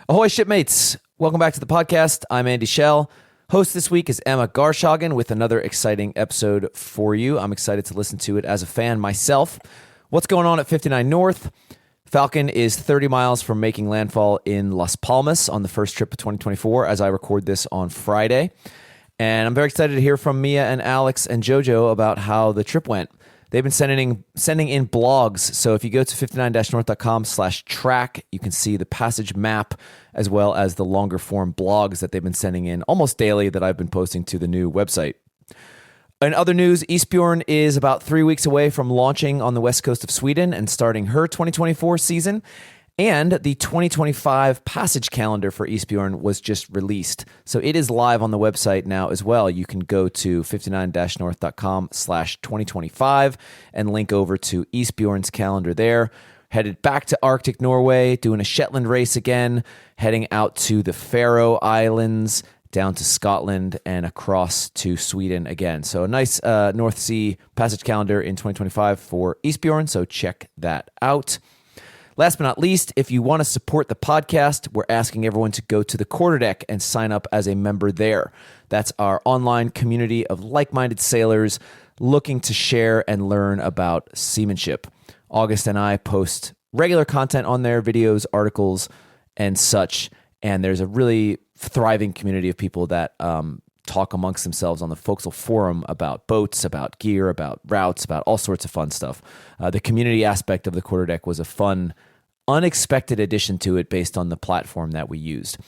Ahoy, shipmates. Welcome back to the podcast. I'm Andy Schell. Host this week is Emma Garshagen with another exciting episode for you. I'm excited to listen to it as a fan myself. What's going on at 59 North? Falcon is 30 miles from making landfall in Las Palmas on the first trip of 2024 as I record this on Friday. And I'm very excited to hear from Mia and Alex and JoJo about how the trip went. They've been sending in blogs. So if you go to 59-north.com/track, you can see the passage map as well as the longer form blogs that they've been sending in almost daily that I've been posting to the new website. In other news, Eastbjorn is about 3 weeks away from launching on the west coast of Sweden and starting her 2024 season. And the 2025 passage calendar for Eastbjorn was just released. So it is live on the website now as well. You can go to 59-north.com/2025 and link over to Eastbjorn's calendar there. Headed back to Arctic Norway, doing a Shetland race again, heading out to the Faroe Islands, down to Scotland, and across to Sweden again. So a nice North Sea passage calendar in 2025 for Eastbjorn, so check that out. Last but not least, if you want to support the podcast, we're asking everyone to go to the Quarterdeck and sign up as a member there. That's our online community of like-minded sailors looking to share and learn about seamanship. August and I post regular content on there, videos, articles, and such. And there's a really thriving community of people that talk amongst themselves on the Forecastle Forum about boats, about gear, about routes, about all sorts of fun stuff. The community aspect of the Quarterdeck was a fun, unexpected addition to it based on the platform that we used.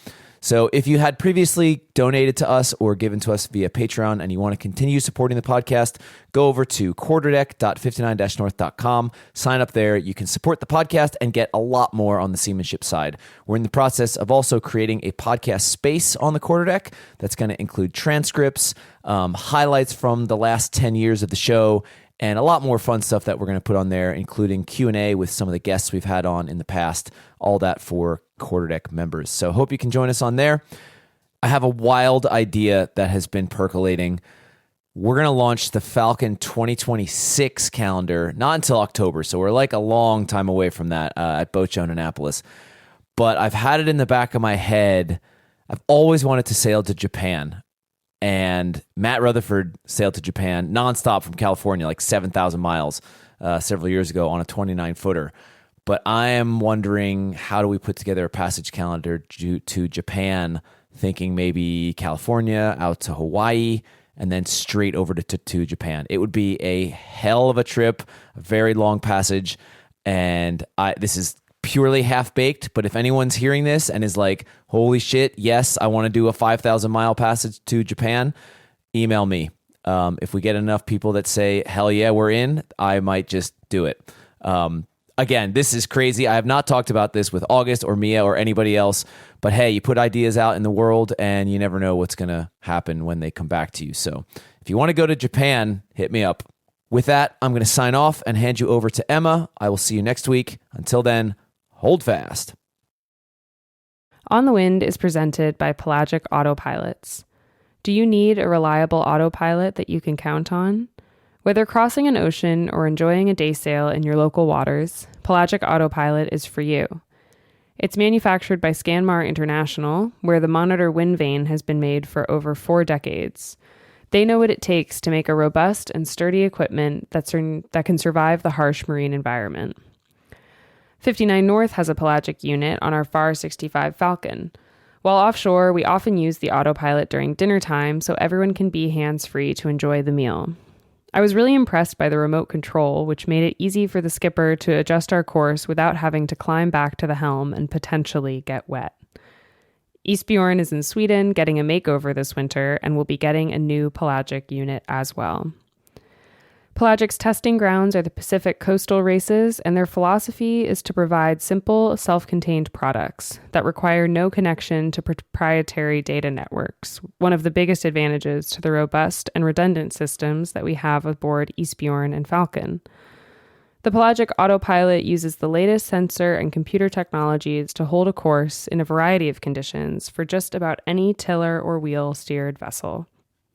So if you had previously donated to us or given to us via Patreon and you want to continue supporting the podcast, go over to quarterdeck.59-north.com, sign up there. You can support the podcast and get a lot more on the seamanship side. We're in the process of also creating a podcast space on the Quarterdeck that's going to include transcripts, highlights from the last 10 years of the show, and a lot more fun stuff that we're going to put on there, including Q&A with some of the guests we've had on in the past, all that for Quarterdeck members. So hope you can join us on there. I have a wild idea that has been percolating. We're going to launch the Falcon 2026 calendar, not until October, so we're like a long time away from that at Boat Show in Annapolis. But I've had it in the back of my head. I've always wanted to sail to Japan. And Matt Rutherford sailed to Japan nonstop from California, like 7,000 miles several years ago on a 29-footer. But I am wondering, how do we put together a passage calendar to Japan, thinking maybe California, out to Hawaii, and then straight over to Japan. It would be a hell of a trip, a very long passage, and this is purely half-baked, but if anyone's hearing this and is like, holy shit, yes, I want to do a 5,000-mile passage to Japan, email me. If we get enough people that say, hell yeah, we're in, I might just do it. Again, this is crazy. I have not talked about this with August or Mia or anybody else, but hey, you put ideas out in the world and you never know what's going to happen when they come back to you. So if you want to go to Japan, hit me up. With that, I'm going to sign off and hand you over to Emma. I will see you next week. Until then, hold fast. On the Wind is presented by Pelagic Autopilots. Do you need a reliable autopilot that you can count on? Whether crossing an ocean or enjoying a day sail in your local waters, Pelagic Autopilot is for you. It's manufactured by Scanmar International, where the monitor wind vane has been made for over 4 decades. They know what it takes to make a robust and sturdy equipment that can survive the harsh marine environment. 59 North has a Pelagic unit on our FAR 65 Falcon. While offshore, we often use the autopilot during dinner time so everyone can be hands-free to enjoy the meal. I was really impressed by the remote control, which made it easy for the skipper to adjust our course without having to climb back to the helm and potentially get wet. Eastbjorn is in Sweden getting a makeover this winter and will be getting a new Pelagic unit as well. Pelagic's testing grounds are the Pacific coastal races, and their philosophy is to provide simple, self-contained products that require no connection to proprietary data networks, one of the biggest advantages to the robust and redundant systems that we have aboard Eastbjorn and Falcon. The Pelagic Autopilot uses the latest sensor and computer technologies to hold a course in a variety of conditions for just about any tiller or wheel-steered vessel.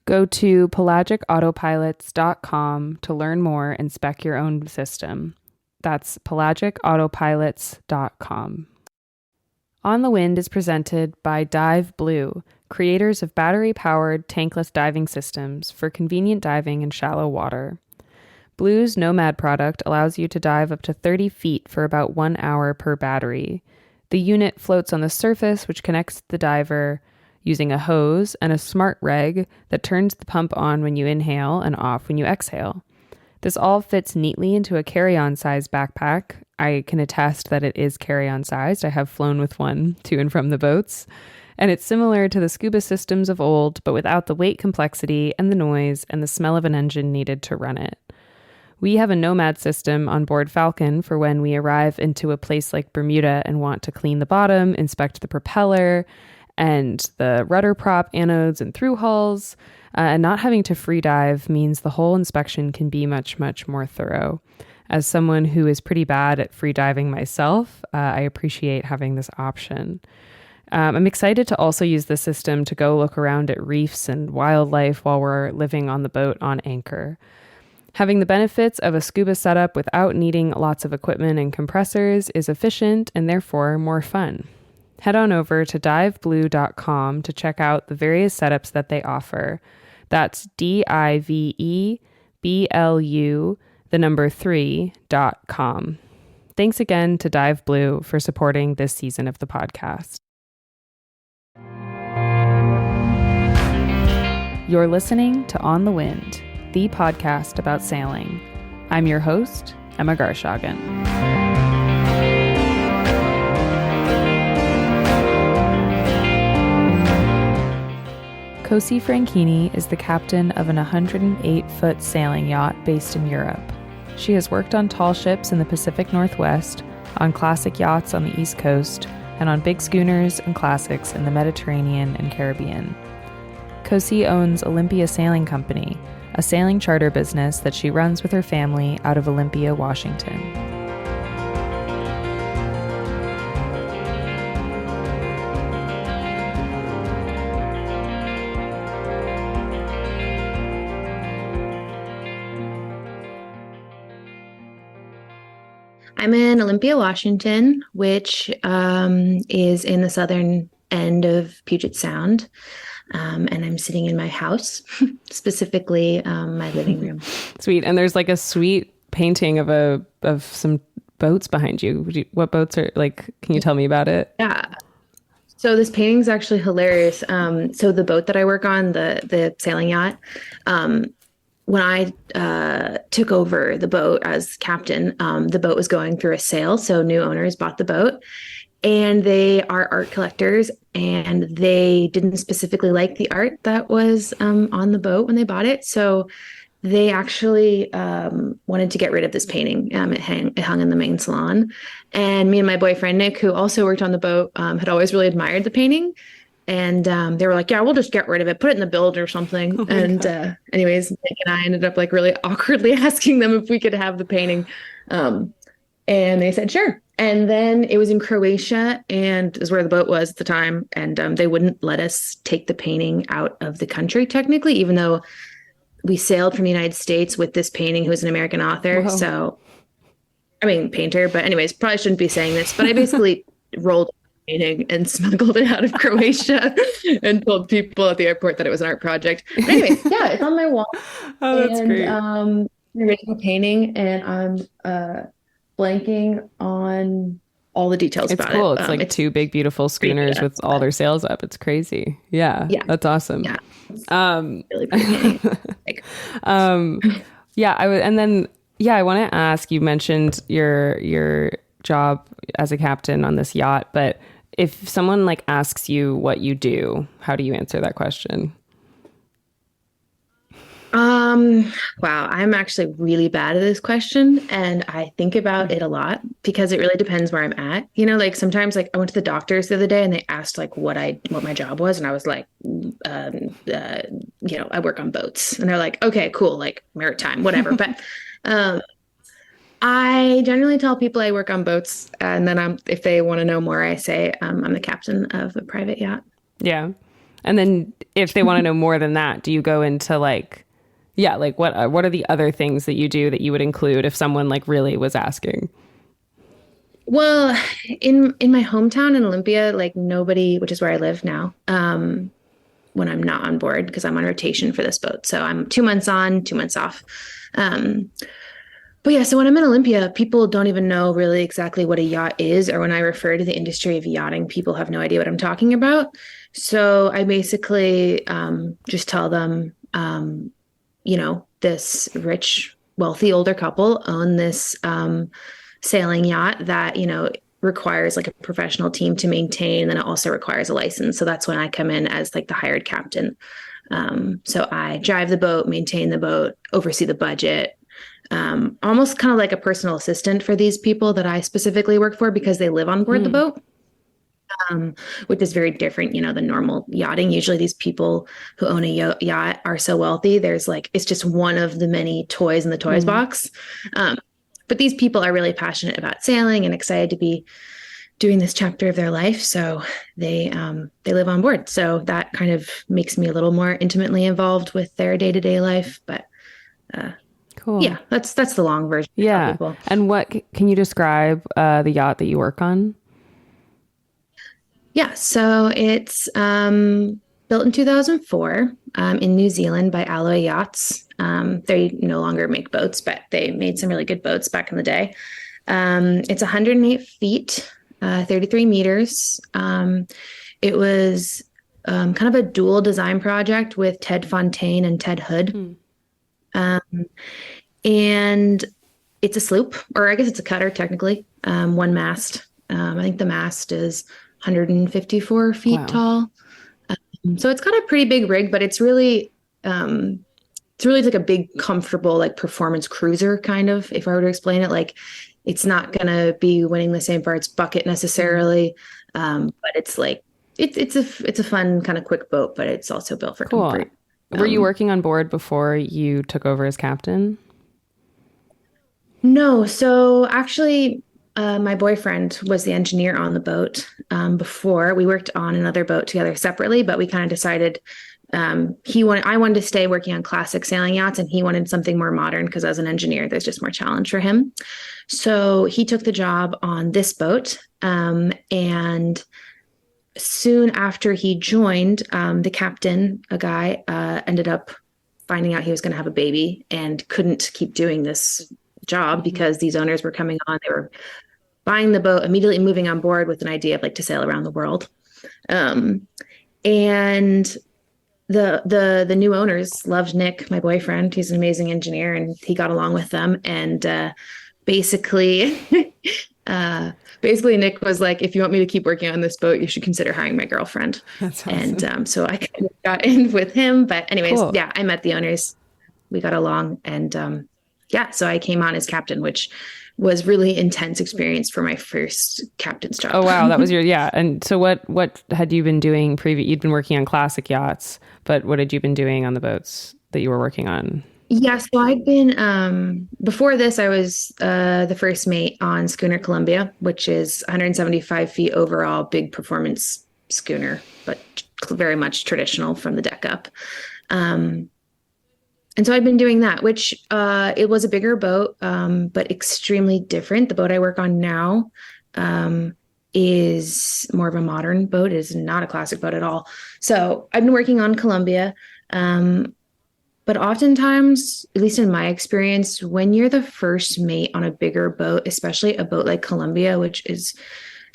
Go to pelagicautopilots.com to learn more and spec your own system. That's pelagicautopilots.com. On the Wind is presented by Dive Blue, creators of battery-powered tankless diving systems for convenient diving in shallow water. Blue's Nomad product allows you to dive up to 30 feet for about 1 hour per battery. The unit floats on the surface, which connects the diver using a hose and a smart reg that turns the pump on when you inhale and off when you exhale. This all fits neatly into a carry-on size backpack. I can attest that it is carry-on sized. I have flown with one to and from the boats. And it's similar to the scuba systems of old, but without the weight complexity and the noise and the smell of an engine needed to run it. We have a Nomad system on board Falcon for when we arrive into a place like Bermuda and want to clean the bottom, inspect the propeller and the rudder prop, anodes, and through hulls. And not having to free dive means the whole inspection can be much, much more thorough. As someone who is pretty bad at free diving myself, I appreciate having this option. I'm excited to also use the system to go look around at reefs and wildlife while we're living on the boat on anchor. Having the benefits of a scuba setup without needing lots of equipment and compressors is efficient and therefore more fun. Head on over to diveblue.com to check out the various setups that they offer. That's DIVEBLU3.com. Thanks again to Dive Blue for supporting this season of the podcast. You're listening to On the Wind, the podcast about sailing. I'm your host, Emma Garshagen. Cosi Franchini is the captain of an 108-foot sailing yacht based in Europe. She has worked on tall ships in the Pacific Northwest, on classic yachts on the East Coast, and on big schooners and classics in the Mediterranean and Caribbean. Cosi owns Olympia Sailing Company, a sailing charter business that she runs with her family out of Olympia, Washington. I'm in Olympia, Washington, which is in the southern end of Puget Sound. And I'm sitting in my house, specifically my living room. Sweet. And there's like a sweet painting of some boats behind you. What boats are like? Can you tell me about it? Yeah. So this painting is actually hilarious. So the boat that I work on, the sailing yacht, when I took over the boat as captain, the boat was going through a sale. So new owners bought the boat. And they are art collectors, and they didn't specifically like the art that was on the boat when they bought it. So they actually wanted to get rid of this painting. It hung in the main salon. And me and my boyfriend, Nick, who also worked on the boat, had always really admired the painting. And they were like, yeah, we'll just get rid of it, put it in the build or something. Oh and anyways, Nick and I ended up like really awkwardly asking them if we could have the painting. And they said, sure. And then it was in Croatia, and is where the boat was at the time. And they wouldn't let us take the painting out of the country, technically, even though we sailed from the United States with this painting, who was an American author. Whoa. So, I mean, painter. But anyways, probably shouldn't be saying this. But I basically rolled the painting and smuggled it out of Croatia and told people at the airport that it was an art project. But anyways, yeah, it's on my wall. Oh, that's great. The original painting, and I'm blanking on all the details about it. It's cool. It's like two big, beautiful schooners with all their sails up. It's crazy. Yeah. That's awesome. Yeah. Really pretty. I want to ask, you mentioned your job as a captain on this yacht, but if someone like asks you what you do, how do you answer that question? Wow, I'm actually really bad at this question, and I think about it a lot because it really depends where I'm at. You know, like sometimes like I went to the doctors the other day and they asked like what my job was, and I was like, I work on boats, and they're like, okay, cool, like maritime, whatever. But I generally tell people I work on boats, and then if they want to know more, I say I'm the captain of a private yacht. Yeah, and then if they want to know more than that, do you go into like? Yeah, like what are the other things that you do that you would include if someone like really was asking? Well, in my hometown in Olympia, like nobody, which is where I live now, when I'm not on board because I'm on rotation for this boat. So I'm 2 months on, 2 months off. Um, but yeah, so when I'm in Olympia, people don't even know really exactly what a yacht is, or when I refer to the industry of yachting, people have no idea what I'm talking about. So I basically just tell them, this rich, wealthy older couple own this sailing yacht that, requires like a professional team to maintain. And it also requires a license. So that's when I come in as like the hired captain. So I drive the boat, maintain the boat, oversee the budget, almost kind of like a personal assistant for these people that I specifically work for because they live on board the boat. Which is very different, than normal yachting. Usually these people who own a yacht are so wealthy. There's like, it's just one of the many toys in the toys box. But these people are really passionate about sailing and excited to be doing this chapter of their life. So they live on board. So that kind of makes me a little more intimately involved with their day-to-day life. But cool. Yeah, that's the long version. Yeah. And what can you describe the yacht that you work on? Yeah, so it's built in 2004 in New Zealand by Alloy Yachts. They no longer make boats, but they made some really good boats back in the day. It's 108 feet, 33 meters. It was kind of a dual design project with Ted Fontaine and Ted Hood. And it's a sloop, or I guess it's a cutter technically, one mast. I think the mast is 154 feet tall. So it's got a pretty big rig, but it's really like a big, comfortable, like performance cruiser kind of, if I were to explain it. Like it's not going to be winning the St. Bart's bucket necessarily. But it's like, it's a fun kind of quick boat, but it's also built for comfort. Were you working on board before you took over as captain? No. So actually, my boyfriend was the engineer on the boat before. We worked on another boat together separately, but we kind of decided I wanted to stay working on classic sailing yachts, and he wanted something more modern because as an engineer, there's just more challenge for him. So he took the job on this boat. And soon after he joined, the captain, a guy, ended up finding out he was going to have a baby and couldn't keep doing this job because these owners were coming on. They were buying the boat, immediately moving on board with an idea of like to sail around the world. And the new owners loved Nick, my boyfriend. He's an amazing engineer, and he got along with them. And basically Nick was like, if you want me to keep working on this boat, you should consider hiring my girlfriend. That's awesome. And so I kind of got in with him. But anyways, cool. Yeah, I met the owners. We got along. And so I came on as captain, which was really intense experience for my first captain's job. Oh, wow. That was And so what had you been doing you'd been working on classic yachts, but what had you been doing on the boats that you were working on? Yeah. So I'd been, before this, I was the first mate on schooner Columbia, which is 175 feet overall, big performance schooner, but very much traditional from the deck up. And so I've been doing that, which it was a bigger boat, but extremely different. The boat I work on now is more of a modern boat. It is not a classic boat at all. So I've been working on Columbia. But oftentimes, at least in my experience, when you're the first mate on a bigger boat, especially a boat like Columbia, which is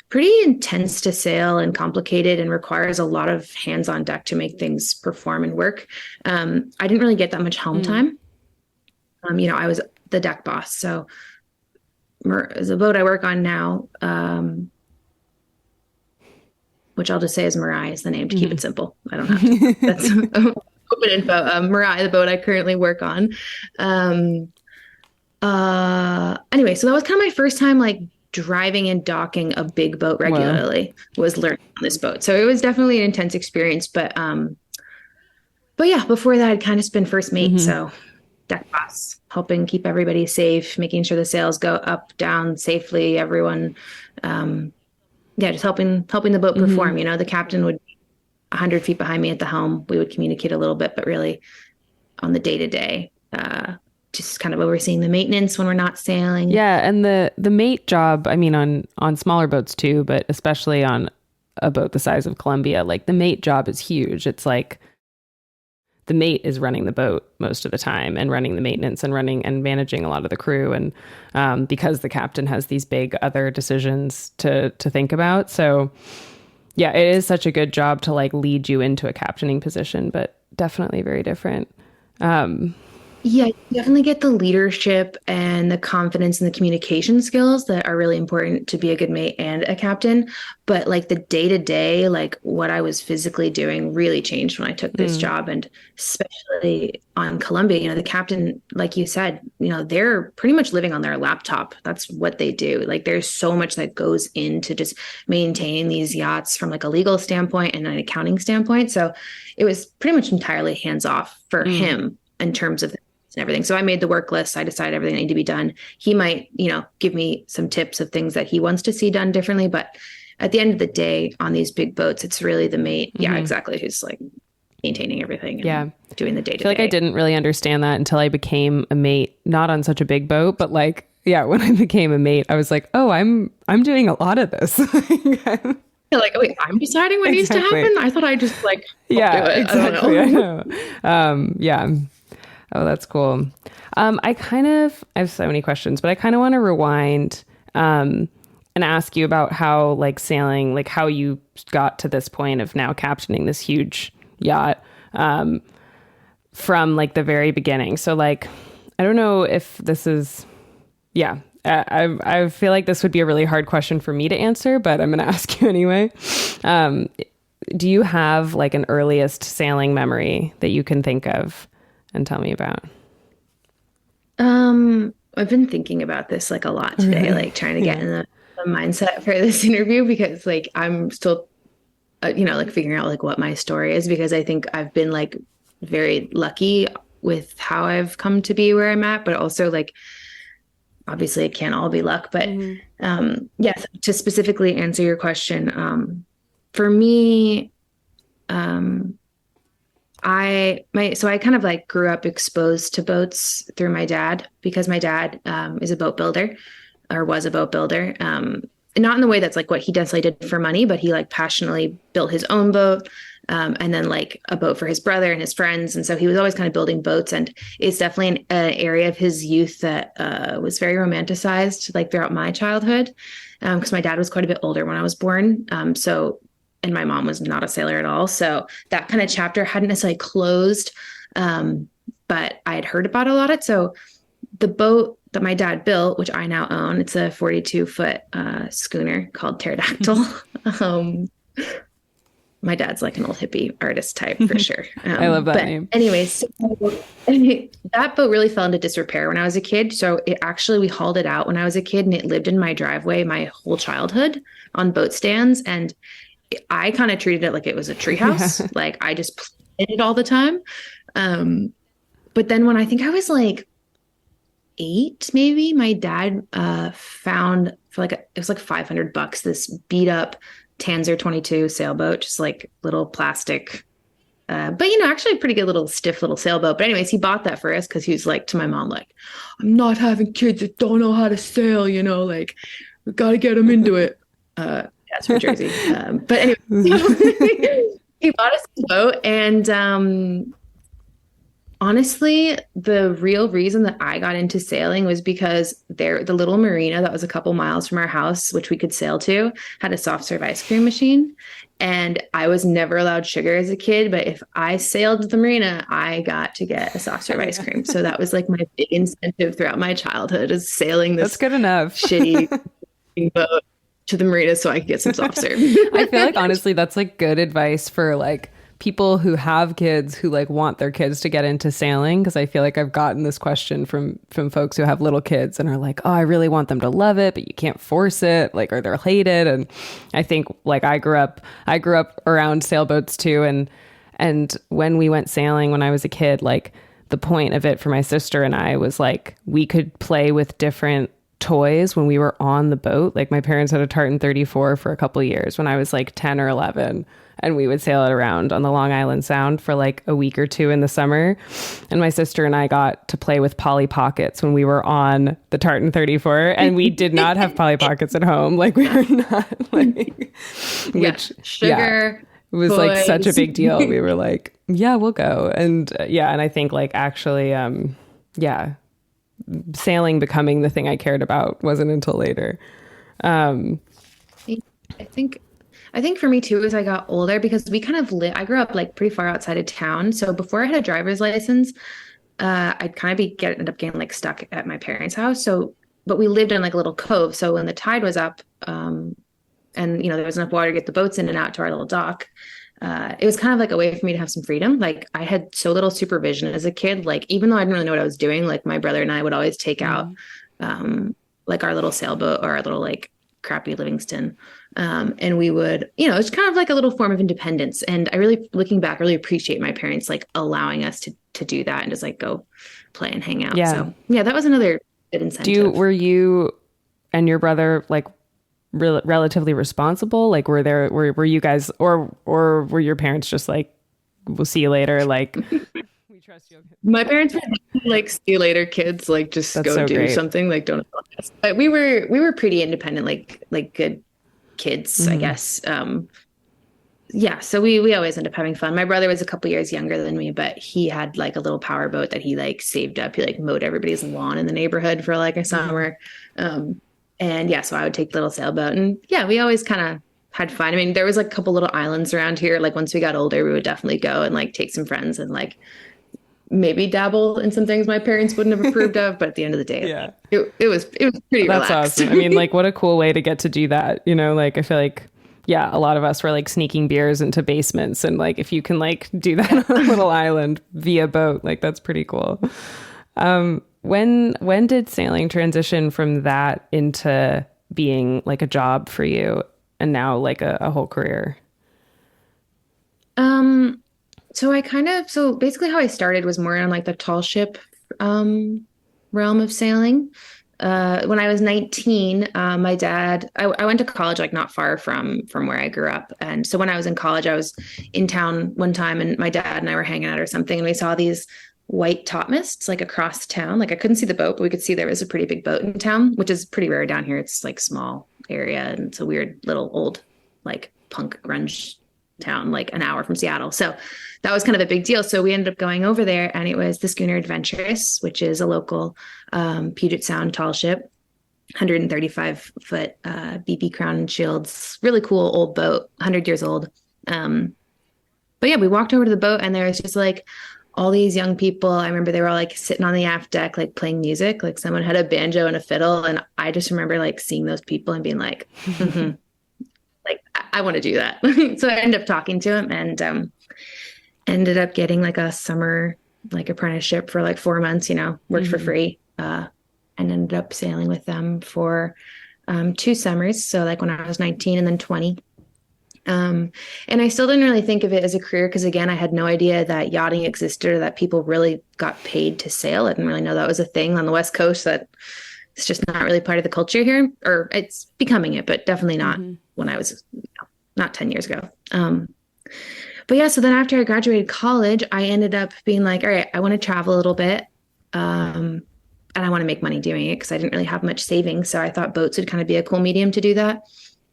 pretty intense to sail and complicated and requires a lot of hands on deck to make things perform and work. I didn't really get that much home time. I was the deck boss. So the boat I work on now, which I'll just say is Mirai is the name to keep it simple. I don't have to. That's open info. Mirai, the boat I currently work on. Anyway, so that was kind of my first time like driving and docking a big boat regularly. Was learning on this boat. So it was definitely an intense experience, but yeah, before that I'd kind of been first mate. So deck boss, helping keep everybody safe, making sure the sails go up, down safely, everyone, just helping the boat perform. The captain would be 100 feet behind me at the helm. We would communicate a little bit, but really on the day-to-day, just kind of overseeing the maintenance when we're not sailing. Yeah, and the mate job, I mean, on smaller boats too, but especially on a boat the size of Columbia, like the mate job is huge. It's like the mate is running the boat most of the time and running the maintenance and running and managing a lot of the crew. And because the captain has these big other decisions to think about. So yeah, it is such a good job to like lead you into a captaining position, but definitely very different. Yeah, you definitely get the leadership and the confidence and the communication skills that are really important to be a good mate and a captain. But like the day to day, like what I was physically doing really changed when I took this job. And especially on Columbia, you know, the captain, like you said, you know, they're pretty much living on their laptop. That's what they do. Like there's so much that goes into just maintaining these yachts from like a legal standpoint and an accounting standpoint. So it was pretty much entirely hands off for him in terms of and everything. So I made the work list. I decided everything that needed to be done. He might, you know, give me some tips of things that he wants to see done differently. But at the end of the day, on these big boats, it's really the mate. Yeah, exactly. Who's like maintaining everything and doing the day to day. I feel like I didn't really understand that until I became a mate, not on such a big boat, but like, yeah, when I became a mate, I was like, oh, I'm doing a lot of this. Like, oh, wait, I'm deciding what needs to happen. I thought I just like, do it. Exactly. I know. Yeah. Oh, that's cool. I have so many questions, but I kind of want to rewind and ask you about how like sailing, like how you got to this point of now captaining this huge yacht from like the very beginning. So like, I don't know if this is, I feel like this would be a really hard question for me to answer, but I'm going to ask you anyway. Do you have like an earliest sailing memory that you can think of and tell me about? I've been thinking about this like a lot today, like trying to get in the mindset for this interview because like I'm still, you know, like figuring out like what my story is because I think I've been like very lucky with how I've come to be where I'm at, but also like obviously it can't all be luck. But yes, to specifically answer your question, for me, I kind of like grew up exposed to boats through my dad because my dad is a boat builder or was a boat builder. Not in the way that's like what he necessarily did for money, but he like passionately built his own boat and then like a boat for his brother and his friends. And so he was always kind of building boats. And it's definitely an area of his youth that was very romanticized like throughout my childhood because my dad was quite a bit older when I was born. And my mom was not a sailor at all. So that kind of chapter hadn't necessarily closed, but I had heard about a lot of it. So the boat that my dad built, which I now own, it's a 42-foot schooner called Pterodactyl. My dad's like an old hippie artist type for sure. I love that name. Anyways, so that boat really fell into disrepair when I was a kid. So we hauled it out when I was a kid and it lived in my driveway my whole childhood on boat stands. And I kind of treated it like it was a treehouse. Like I just played it all the time. But then when I think I was like 8, maybe my dad found for like it was like $500 this beat up Tanzer 22 sailboat, just like little plastic, but you know, actually a pretty good little stiff little sailboat. But anyways, he bought that for us because he was like to my mom, like, I'm not having kids that don't know how to sail, you know, like we got to get them into it. That's from Jersey. But anyway, he bought us a boat. And honestly, the real reason that I got into sailing was because the little marina that was a couple miles from our house, which we could sail to, had a soft serve ice cream machine. And I was never allowed sugar as a kid. But if I sailed to the marina, I got to get a soft serve ice cream. So that was like my big incentive throughout my childhood is sailing this That's good enough. shitty boat to the marina so I could get some soft serve. I feel like honestly that's like good advice for like people who have kids who like want their kids to get into sailing, because I feel like I've gotten this question from folks who have little kids and are like, oh, I really want them to love it, but you can't force it, like, or they'll hate it. And I think like I grew up around sailboats too, and when we went sailing when I was a kid, like the point of it for my sister and I was like we could play with different toys when we were on the boat. Like my parents had a Tartan 34 for a couple of years when I was like 10 or 11, and we would sail it around on the Long Island Sound for like a week or two in the summer. And my sister and I got to play with Polly Pockets when we were on the Tartan 34, and we did not have Polly Pockets at home. Like we were not like, which sugar. It was toys. Like such a big deal. We were like, yeah, we'll go. And and I think like actually, sailing becoming the thing I cared about wasn't until later. I think for me too, as I got older, because we kind of I grew up like pretty far outside of town. So before I had a driver's license, I'd kind of end up getting like stuck at my parents' house. But we lived in like a little cove. So when the tide was up, and there was enough water to get the boats in and out to our little dock, it was kind of like a way for me to have some freedom. Like I had so little supervision as a kid. Like even though I didn't really know what I was doing, like my brother and I would always take out like our little sailboat or our little like crappy Livingston. And we would, it's kind of like a little form of independence. And I really, looking back, really appreciate my parents like allowing us to do that and just like go play and hang out. Yeah. So that was another good incentive. Were you and your brother like relatively responsible? Like were you guys or were your parents just like, we'll see you later? Like we trust you. My parents were like, see you later, kids. Like just That's go so do great. something. Like don't. But we were pretty independent, like good kids, I guess. So we always end up having fun. My brother was a couple years younger than me, but he had like a little power boat that he like saved up. He like mowed everybody's lawn in the neighborhood for like a summer. So I would take the little sailboat, and we always kind of had fun. I mean, there was like a couple little islands around here. Like once we got older, we would definitely go and like take some friends and like maybe dabble in some things my parents wouldn't have approved of. But at the end of the day, it was pretty That's relaxed. awesome. I mean, like what a cool way to get to do that. Like I feel like, a lot of us were like sneaking beers into basements, and like if you can like do that on a little island via boat, like that's pretty cool. When did sailing transition from that into being like a job for you and now like a whole career? So basically how I started was more on like the tall ship realm of sailing. When I was 19, my dad, I went to college like not far from where I grew up. And so when I was in college, I was in town one time and my dad and I were hanging out or something, and we saw these white topmasts like across town. Like I couldn't see the boat, but we could see there was a pretty big boat in town, which is pretty rare down here. It's like small area and it's a weird little old like punk grunge town, like an hour from Seattle. So that was kind of a big deal. So we ended up going over there, and it was the schooner Adventurous, which is a local Puget Sound tall ship, 135 foot BP crown and shields, really cool old boat, 100 years old. But we walked over to the boat, and there was just like all these young people. I remember they were all like sitting on the aft deck, like playing music, like someone had a banjo and a fiddle. And I just remember like seeing those people and being like, like, I want to do that. So I ended up talking to him and ended up getting like a summer like apprenticeship for like 4 months, worked for free, and ended up sailing with them for 2 summers. So like when I was 19 and then 20. And I still didn't really think of it as a career because, again, I had no idea that yachting existed or that people really got paid to sail. I didn't really know that was a thing on the West Coast, that it's just not really part of the culture here, or it's becoming it, but definitely not when I was not 10 years ago. So then after I graduated college, I ended up being like, all right, I want to travel a little bit. And I want to make money doing it because I didn't really have much savings. So I thought boats would kind of be a cool medium to do that.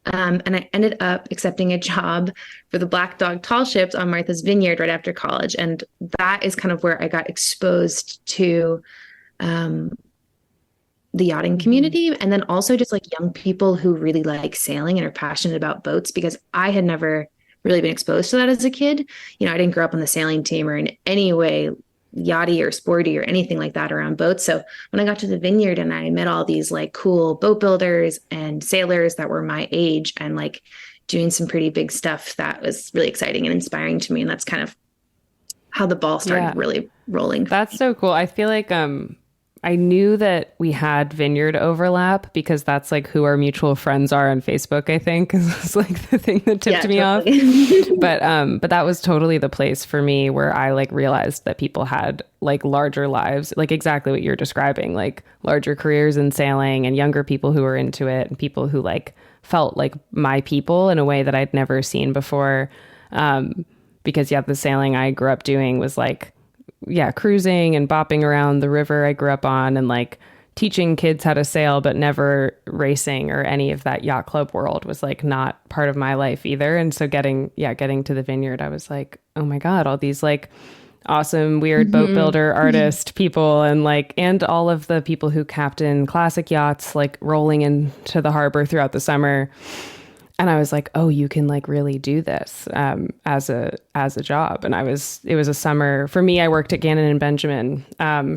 And I ended up accepting a job for the Black Dog tall ships on Martha's Vineyard right after college. And that is kind of where I got exposed to the yachting community. And then also just like young people who really like sailing and are passionate about boats, because I had never really been exposed to that as a kid. I didn't grow up on the sailing team or in any way yachty or sporty or anything like that around boats. So when I got to the Vineyard and I met all these like cool boat builders and sailors that were my age and like doing some pretty big stuff, that was really exciting and inspiring to me. And that's kind of how the ball started really rolling. That's so cool. I feel like I knew that we had Vineyard Overlap because that's like who our mutual friends are on Facebook, I think, is it's like the thing that tipped me off. But that was totally the place for me where I like realized that people had like larger lives, like exactly what you're describing, like larger careers in sailing and younger people who were into it and people who like felt like my people in a way that I'd never seen before. Because the sailing I grew up doing was like, cruising and bopping around the river I grew up on and like teaching kids how to sail, but never racing or any of that yacht club world was like not part of my life either. And so getting to the Vineyard, I was like, oh my God, all these like awesome, weird boat builder artist people and all of the people who captain classic yachts, like rolling into the harbor throughout the summer. And I was like, oh, you can like really do this as a job. And it was a summer for me. I worked at Gannon and Benjamin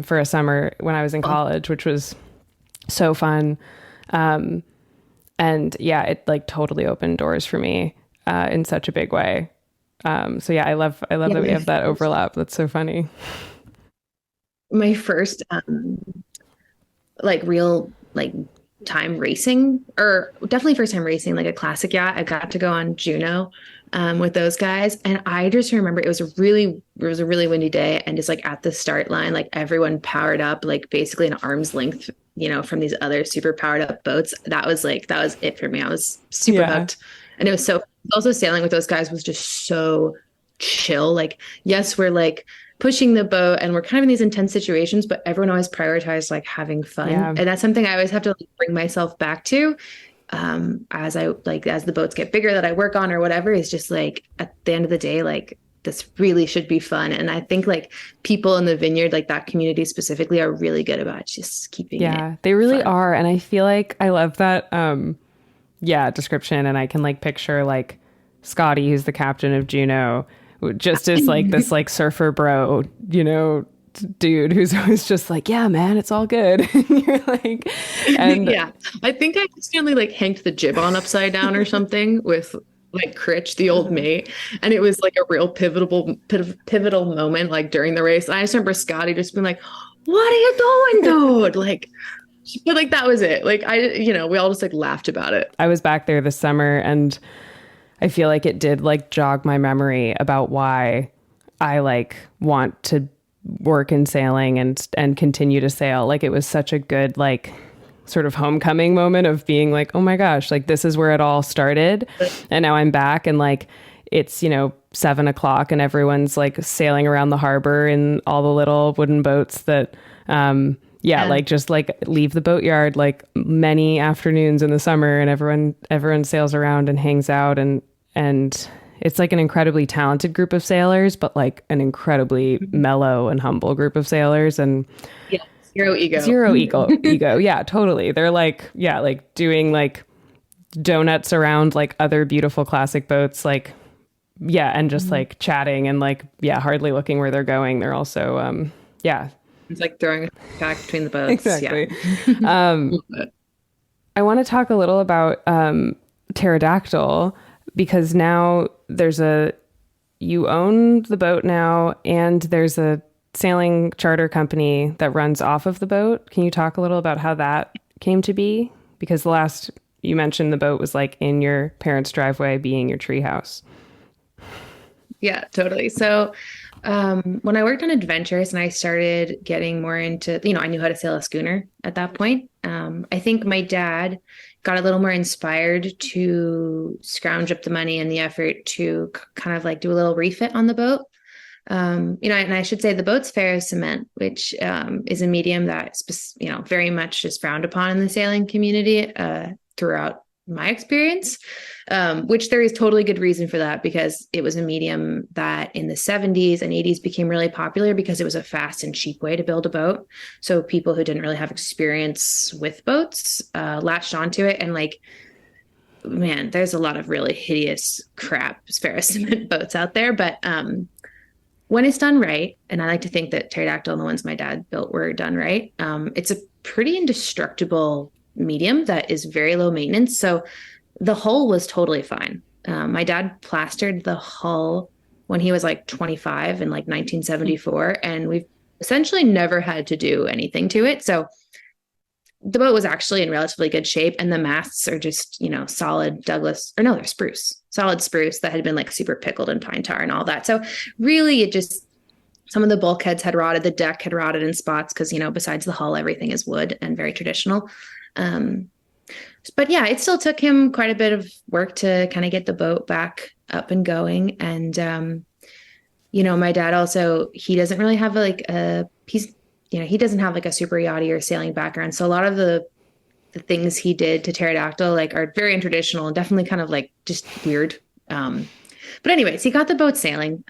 for a summer when I was in college, which was so fun. It like totally opened doors for me in such a big way. I love that we have that overlap. That's so funny. My first real time racing, or definitely first time racing like a classic yacht, I got to go on Juno with those guys, and I just remember it was a really windy day, and just like at the start line, like everyone powered up like basically an arm's length, from these other super powered up boats. That was it for me. I was super hooked, and it was also sailing with those guys was just so chill. Like, yes, we're like pushing the boat and we're kind of in these intense situations, but everyone always prioritized like having fun. And that's something I always have to like, bring myself back to as the boats get bigger that I work on or whatever, is just like at the end of the day, like this really should be fun. And I think like people in the Vineyard, like that community specifically, are really good about just keeping it they really fun. are. And I feel like I love that description. And I can like picture like Scotty, who's the captain of Juno, just as like this like surfer bro, dude who's always just like, yeah, man, it's all good. And you're like, and I think I accidentally like hanged the jib on upside down or something with like Critch, the old mate. And it was like a real pivotal moment like during the race. And I just remember Scotty just being like, what are you doing, dude? Like, but like, that was it. Like we all just like laughed about it. I was back there this summer and I feel like it did like jog my memory about why I like want to work in sailing and continue to sail. Like it was such a good like sort of homecoming moment of being like, oh my gosh, like this is where it all started. And now I'm back and like it's 7:00 and everyone's like sailing around the harbor in all the little wooden boats that like just like leave the boatyard like many afternoons in the summer, and everyone sails around and hangs out, and it's like an incredibly talented group of sailors, but like an incredibly mellow and humble group of sailors, and zero ego. Yeah, totally. They're like doing like donuts around like other beautiful classic boats, like and just like chatting and like hardly looking where they're going. They're also It's like throwing a back between the boats. Exactly. I want to talk a little about Pterodactyl, because now you own the boat now, and there's a sailing charter company that runs off of the boat. Can you talk a little about how that came to be? Because the last you mentioned the boat was like in your parents' driveway being your treehouse. Yeah, totally. So when I worked on adventures and I started getting more into, I knew how to sail a schooner at that point. I think my dad got a little more inspired to scrounge up the money and the effort to kind of like do a little refit on the boat. And I should say the boat's ferrous cement, which is a medium that, very much is frowned upon in the sailing community throughout my experience, which there is totally good reason for that, because it was a medium that in the 70s and 80s became really popular because it was a fast and cheap way to build a boat. So people who didn't really have experience with boats latched onto it. And like, man, there's a lot of really hideous crap ferrous cement boats out there. But when it's done right, and I like to think that Pterodactyl and the ones my dad built were done right, it's a pretty indestructible medium that is very low maintenance. So the hull was totally fine. My dad plastered the hull when he was like 25 in like 1974. And we've essentially never had to do anything to it. So the boat was actually in relatively good shape, and the masts are just, solid Douglas, or no, they're spruce, solid spruce that had been like super pickled in pine tar and all that. So really it just, some of the bulkheads had rotted, the deck had rotted in spots because, besides the hull, everything is wood and very traditional. But yeah, it still took him quite a bit of work to kind of get the boat back up and going. And, my dad also, he doesn't really have like he doesn't have like a super yachty or sailing background. So a lot of the things he did to pterodactyl like are very untraditional and definitely kind of like just weird. But anyways, he got the boat sailing,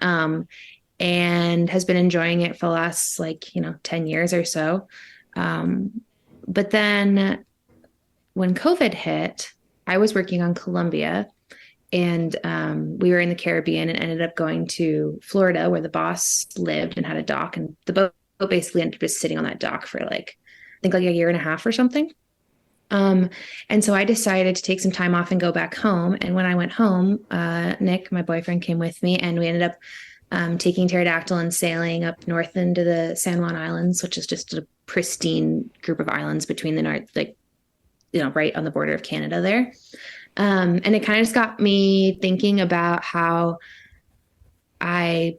and has been enjoying it for the last 10 years or so. But then when COVID hit, I was working on Colombia, and we were in the Caribbean and ended up going to Florida where the boss lived and had a dock, and the boat basically ended up just sitting on that dock for I think a year and a half or something. And so I decided to take some time off and go back home. And when I went home, Nick, my boyfriend, came with me, and we ended up taking pterodactyl and sailing up north into the San Juan Islands, which is just a pristine group of islands between the north, right on the border of Canada there. And it kind of just got me thinking about how I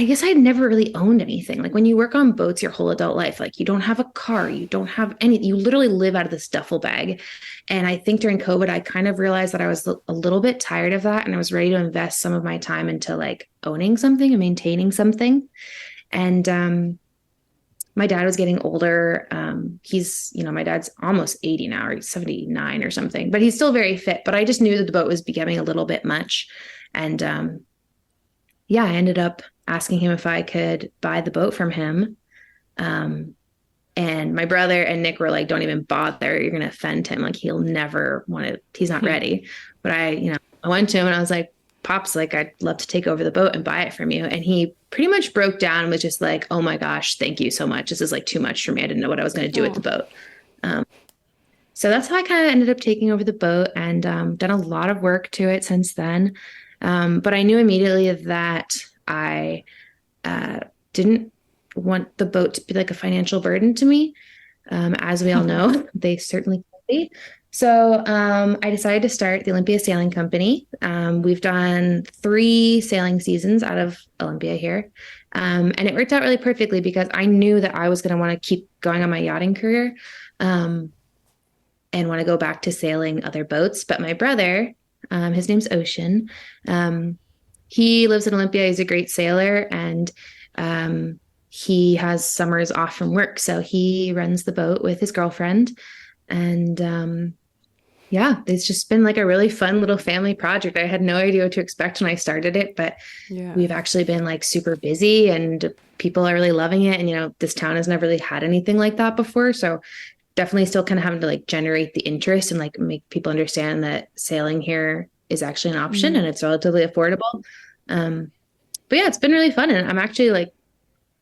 guess I'd never really owned anything. Like when you work on boats your whole adult life, you don't have a car, you don't have anything, you literally live out of this duffel bag. And I think during COVID, I kind of realized that I was a little bit tired of that. And I was ready to invest some of my time into owning something and maintaining something. And, my dad was getting older. My dad's almost 80 now, or he's 79 or something, but he's still very fit. But I just knew that the boat was becoming a little bit much. And, I ended up asking him if I could buy the boat from him. And my brother and Nick were like, don't even bother. You're going to offend him. He'll never want to, he's not ready. But I went to him and I was like, Pops, I'd love to take over the boat and buy it from you. And he pretty much broke down and was just like, oh my gosh, thank you so much. This is too much for me. I didn't know what I was going to do with the boat. So that's how I kind of ended up taking over the boat, and done a lot of work to it since then. But I knew immediately that I didn't want the boat to be a financial burden to me. As we all know, they certainly can be. So I decided to start the Olympia Sailing Company. We've done 3 sailing seasons out of Olympia here. And it worked out really perfectly because I knew that I was going to want to keep going on my yachting career, and want to go back to sailing other boats. But my brother, his name's Ocean, he lives in Olympia. He's a great sailor, and he has summers off from work. So he runs the boat with his girlfriend. And it's just been a really fun little family project. I had no idea what to expect when I started it, but we've actually been super busy, and people are really loving it. And, this town has never really had anything like that before. So definitely still kind of having to generate the interest and make people understand that sailing here is actually an option and it's relatively affordable. But yeah, it's been really fun. And I'm actually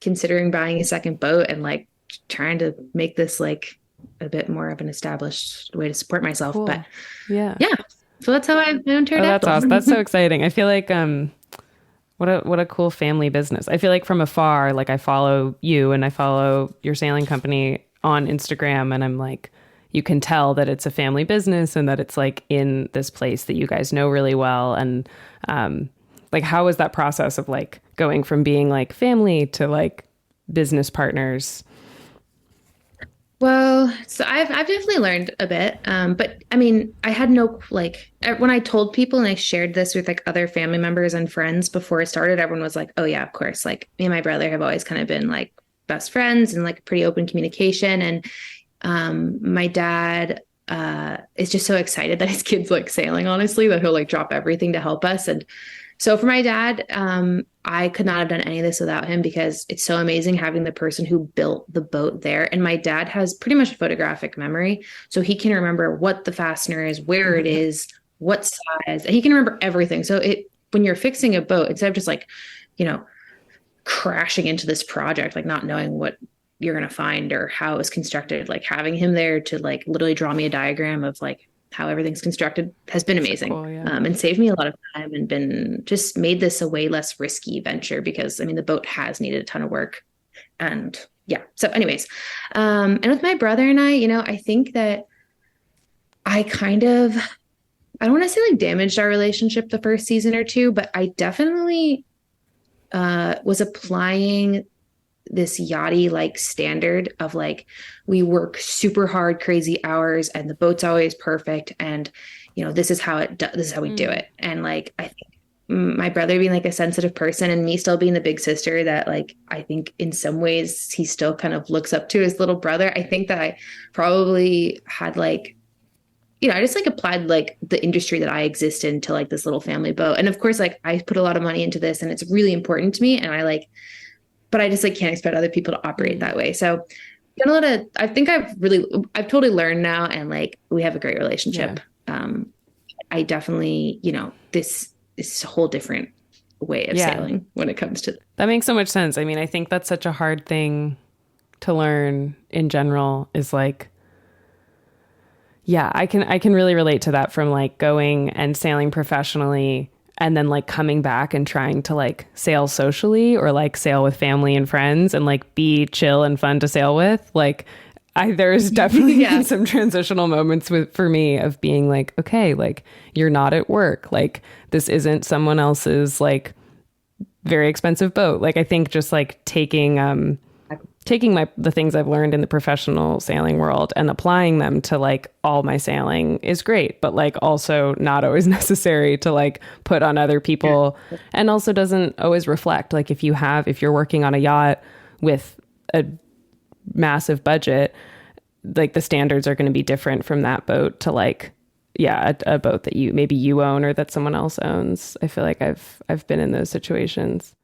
considering buying a second boat and trying to make this a bit more of an established way to support myself. Cool. But yeah. So that's how I own pterodactyl. Oh, that's awesome. That's so exciting. I feel what a cool family business. I feel from afar, I follow you and I follow your sailing company on Instagram, and I'm you can tell that it's a family business and that it's in this place that you guys know really well. And how was that process of going from being family to business partners? Well, so I've definitely learned a bit. But I mean, I had no, when I told people and I shared this with other family members and friends before I started, everyone was like, oh yeah, of course. Me and my brother have always kind of been best friends and pretty open communication. And my dad is just so excited that his kid's sailing, honestly, that he'll drop everything to help us. And so for my dad, I could not have done any of this without him, because it's so amazing having the person who built the boat there. And my dad has pretty much photographic memory. So he can remember what the fastener is, where it is, what size. He can remember everything. So when you're fixing a boat, instead of just crashing into this project, not knowing what you're going to find or how it was constructed, having him there to literally draw me a diagram of how everything's constructed has been amazing. Cool, yeah. And saved me a lot of time and been just made this a way less risky venture because I mean, the boat has needed a ton of work. And yeah. So anyways, and with my brother and I, I think that I don't want to say like damaged our relationship the first season or two, but I definitely was applying this yachty like standard of like, we work super hard, crazy hours, and the boat's always perfect. And, this is how we do it. And like, I think my brother being like a sensitive person and me still being the big sister that like, I think in some ways he still kind of looks up to his little brother. I think that I probably had like, I just like applied like the industry that I exist in to like this little family boat. And of course, like I put a lot of money into this and it's really important to me. And but I just like can't expect other people to operate that way. So I think I've totally learned now. And like, we have a great relationship. Yeah. I definitely, this is a whole different way of sailing when it comes to that. Makes so much sense. I mean, I think that's such a hard thing to learn in general is like, yeah, I can really relate to that from like going and sailing professionally and then like coming back and trying to like sail socially or like sail with family and friends and like be chill and fun to sail with. Like there's definitely been some transitional moments for me of being like, okay, like you're not at work. Like this isn't someone else's like very expensive boat. Like I think just like taking the things I've learned in the professional sailing world and applying them to like all my sailing is great, but like also not always necessary to like put on other people and also doesn't always reflect. Like if you're working on a yacht with a massive budget, like the standards are going to be different from that boat to like, a boat that you own or that someone else owns. I feel like I've been in those situations.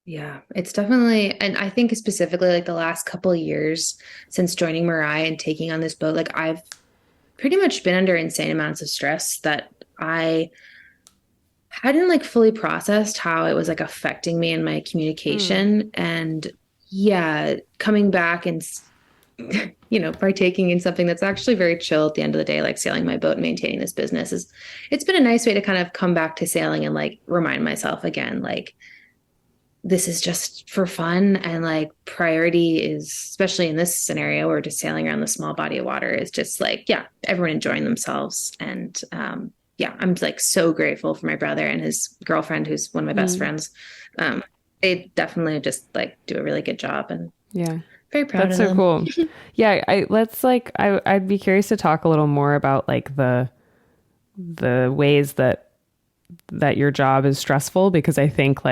Yeah, it's definitely, and I think specifically like the last couple of years since joining Mirai and taking on this boat, like I've pretty much been under insane amounts of stress that I hadn't like fully processed how it was like affecting me and my communication. And coming back and, partaking in something that's actually very chill at the end of the day, like sailing my boat and maintaining this business it's been a nice way to kind of come back to sailing and like remind myself again, like, this is just for fun. And like priority is, especially in this scenario, we're just sailing around the small body of water, is just like, everyone enjoying themselves. And I'm like so grateful for my brother and his girlfriend, who's one of my best friends. They definitely just like do a really good job and very proud of them. That's so cool. I'd be curious to talk a little more about like the ways that your job is stressful, because I think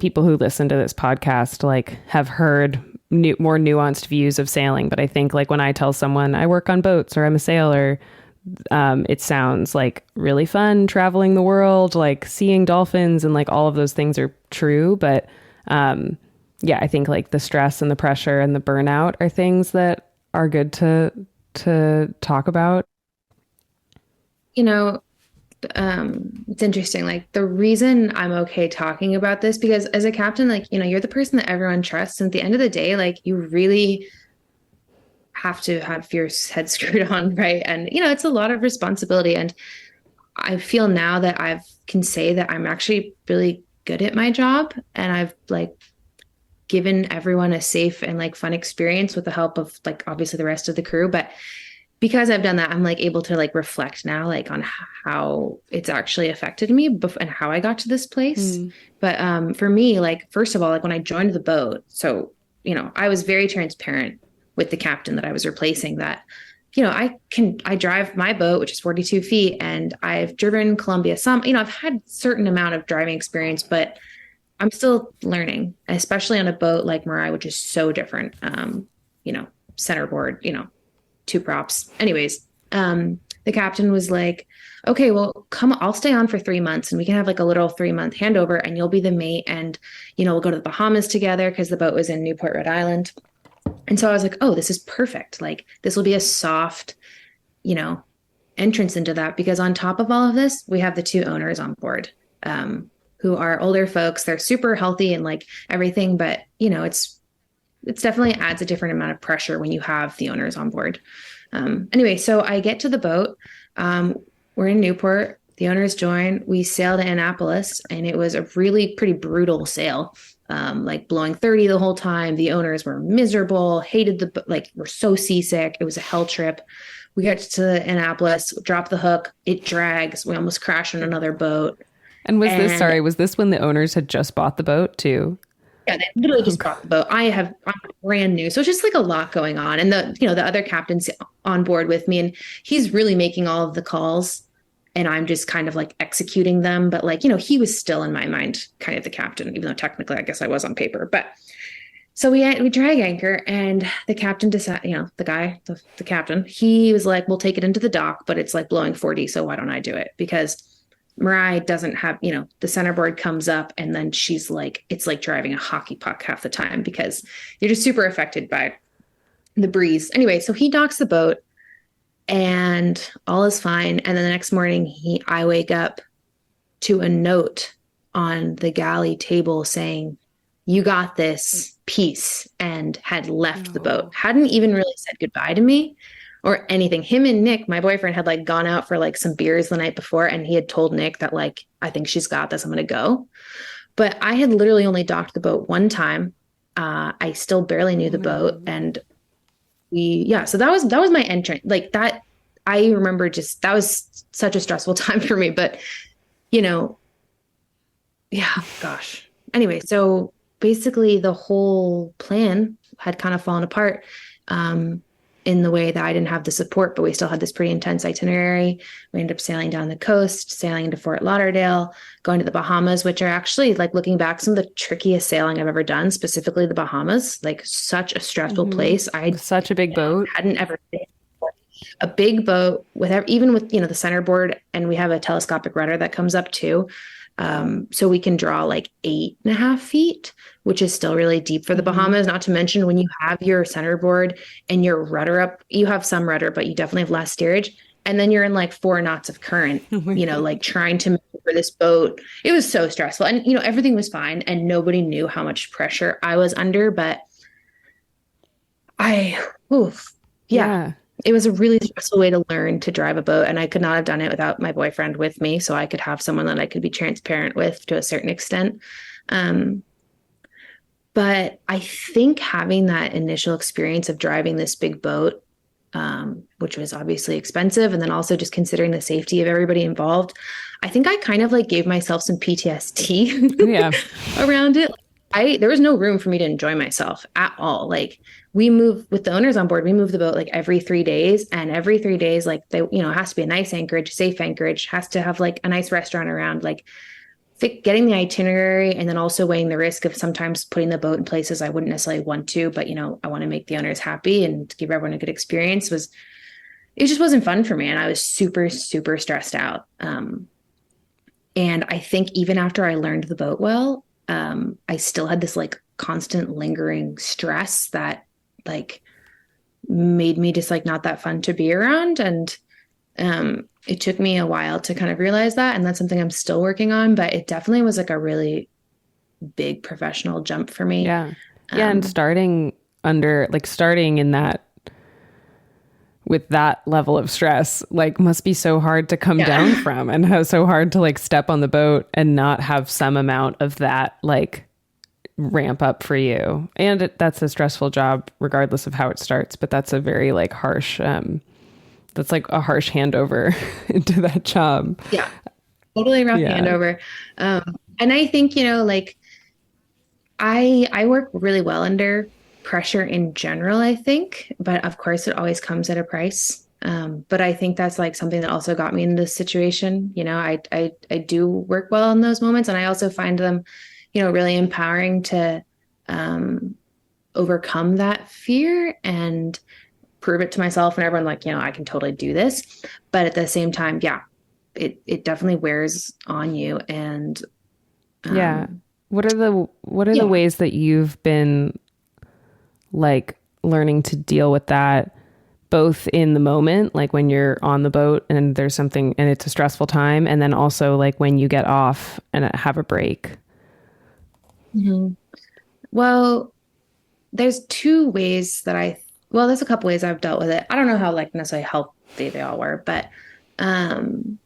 people who listen to this podcast like have heard more nuanced views of sailing. But I think like when I tell someone I work on boats or I'm a sailor, it sounds like really fun traveling the world, like seeing dolphins and like all of those things are true. But I think like the stress and the pressure and the burnout are things that are good to talk about. It's interesting. Like the reason I'm okay talking about this, because as a captain, like, you're the person that everyone trusts. And at the end of the day, like you really have to have your head screwed on. Right. And, it's a lot of responsibility. And I feel now that I can say that I'm actually really good at my job. And I've like given everyone a safe and like fun experience with the help of like, obviously the rest of the crew. But because I've done that, I'm like able to like reflect now, like on how it's actually affected me and how I got to this place. But for me, like, first of all, like when I joined the boat, so, I was very transparent with the captain that I was replacing that, I drive my boat, which is 42 feet, and I've driven Columbia some, I've had certain amount of driving experience, but I'm still learning, especially on a boat like Mirai, which is so different. Centerboard, 2 props. Anyways, the captain was like, okay, well, come, I'll stay on for 3 months and we can have like a little 3-month handover and you'll be the mate. And, we'll go to the Bahamas together, because the boat was in Newport, Rhode Island. And so I was like, oh, this is perfect. Like this will be a soft, entrance into that, because on top of all of this, we have the 2 owners on board, who are older folks. They're super healthy and like everything, but it's definitely adds a different amount of pressure when you have the owners on board. Anyway, so I get to the boat. We're in Newport. The owners join. We sail to Annapolis, and it was a really pretty brutal sail. Like blowing 30 the whole time. The owners were miserable, hated were so seasick. It was a hell trip. We got to Annapolis, drop the hook. It drags. We almost crashed on another boat. And was this when the owners had just bought the boat too? Yeah, they literally just bought the boat. I'm brand new. So it's just like a lot going on. And the other captain's on board with me, and he's really making all of the calls, and I'm just kind of like executing them. But like, he was still in my mind kind of the captain, even though technically I guess I was on paper. But so we drag anchor, and the captain decided, the captain, he was like, we'll take it into the dock, but it's like blowing 40. So why don't I do it? Because Mariah doesn't have, the centerboard comes up, and then she's like, it's like driving a hockey puck half the time because you're just super affected by the breeze. Anyway, so he docks the boat and all is fine. And then the next morning I wake up to a note on the galley table saying, "You got this, peace," and had left the boat. Hadn't even really said goodbye to me or anything. Him and Nick, my boyfriend, had like gone out for like some beers the night before, and he had told Nick that like, I think she's got this, I'm going to go. But I had literally only docked the boat one time. I still barely knew the boat. And so that was my entrance. Like that, I remember that was such a stressful time for me, but gosh. Anyway, so basically the whole plan had kind of fallen apart. In the way that I didn't have the support, but we still had this pretty intense itinerary. We ended up sailing down the coast, sailing into Fort Lauderdale, going to the Bahamas, which are actually, like, looking back, some of the trickiest sailing I've ever done, specifically the Bahamas, like such a stressful place. Such a big boat. Hadn't ever sailed before. A big boat even with, the centerboard, and we have a telescopic rudder that comes up too. So we can draw like 8.5 feet, which is still really deep for the Bahamas. Not to mention when you have your centerboard and your rudder up, you have some rudder, but you definitely have less steerage. And then you're in like 4 knots of current, like trying to maneuver this boat. It was so stressful, and everything was fine, and nobody knew how much pressure I was under. But it was a really stressful way to learn to drive a boat, and I could not have done it without my boyfriend with me, so I could have someone that I could be transparent with to a certain extent. But I think having that initial experience of driving this big boat, which was obviously expensive, and then also just considering the safety of everybody involved, I think I kind of like gave myself some PTSD around it. There was no room for me to enjoy myself at all. Like, we move with the owners on board, we move the boat like every 3 days, and every 3 days, like it has to be a nice anchorage, safe anchorage, has to have like a nice restaurant around, like getting the itinerary, and then also weighing the risk of sometimes putting the boat in places I wouldn't necessarily want to, but I want to make the owners happy and give everyone a good experience. It just wasn't fun for me. And I was super, super stressed out. And I think even after I learned the boat well, I still had this like constant lingering stress that like made me just like not that fun to be around. And it took me a while to kind of realize that. And that's something I'm still working on, but it definitely was like a really big professional jump for me. Yeah. And starting in that, with that level of stress, like must be so hard to come down from, and how so hard to like step on the boat and not have some amount of that like ramp up for you. And that's a stressful job regardless of how it starts, but that's a very like harsh, that's like a harsh handover into that job. Yeah, totally rough handover. And I think, like I work really well under pressure in general, I think, but of course it always comes at a price. But I think that's like something that also got me in this situation. I do work well in those moments, and I also find them, really empowering to overcome that fear and prove it to myself and everyone, like, I can totally do this. But at the same time, it definitely wears on you. And what are the ways that you've been like learning to deal with that, both in the moment, like when you're on the boat and there's something and it's a stressful time, and then also like when you get off and have a break? Mm-hmm. Well, there's 2 ways that well, there's a couple ways I've dealt with it. I don't know how like necessarily healthy they all were, but um,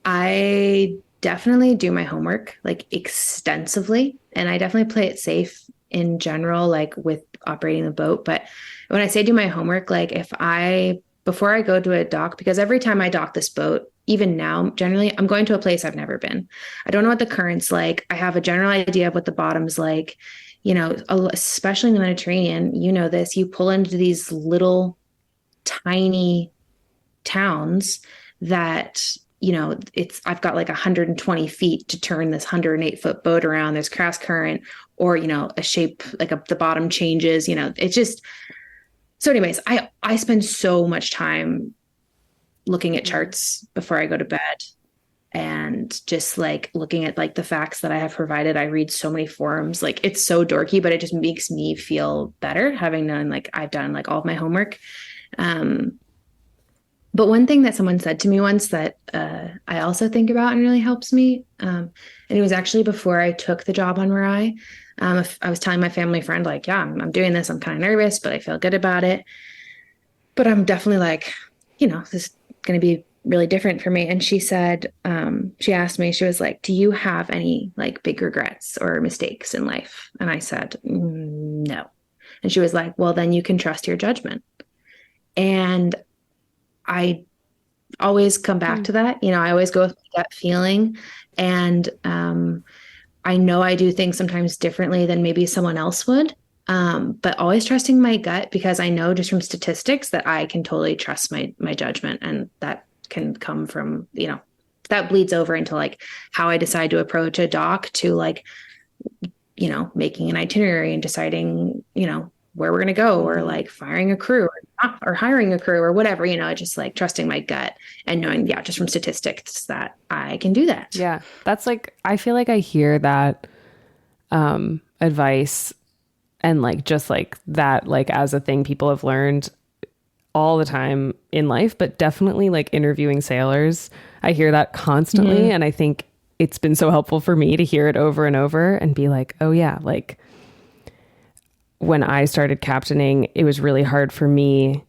I definitely do my homework like extensively, and I definitely play it safe in general, like with operating the boat. But when I say do my homework, like if I before I go to a dock, because every time I dock this boat, even now, generally, I'm going to a place I've never been. I don't know what the current's like. I have a general idea of what the bottom's like. You know, especially in the Mediterranean, you know this. You pull into these little tiny towns that I've got like 120 feet to turn this 108-foot boat around. There's cross current, or a shape like the bottom changes. It's just so. Anyways, I spend so much time looking at charts before I go to bed, and just like looking at like the facts that I have provided. I read so many forums. Like it's so dorky, but it just makes me feel better having done like I've done like all of my homework. But one thing that someone said to me once that I also think about and really helps me, and it was actually before I took the job on Mirai. I was telling my family friend, like, yeah, I'm doing this. I'm kind of nervous, but I feel good about it. But I'm definitely like, this is going to be really different for me. And she said, she asked me, she was like, do you have any like big regrets or mistakes in life? And I said, no. And she was like, well, then you can trust your judgment. And I always come back to that. I always go with that feeling. And I know I do things sometimes differently than maybe someone else would. But always trusting my gut, because I know just from statistics that I can totally trust my judgment. And that can come from, that bleeds over into like how I decide to approach a dock, to like, making an itinerary and deciding, where we're going to go, or like firing a crew or hiring a crew or whatever, just like trusting my gut and knowing, just from statistics that I can do that. Yeah. That's like, I feel like I hear that advice and like, just like that, like as a thing people have learned all the time in life, but definitely like interviewing sailors, I hear that constantly. Mm-hmm. And I think it's been so helpful for me to hear it over and over and be like, oh yeah, like when I started captaining, it was really hard for me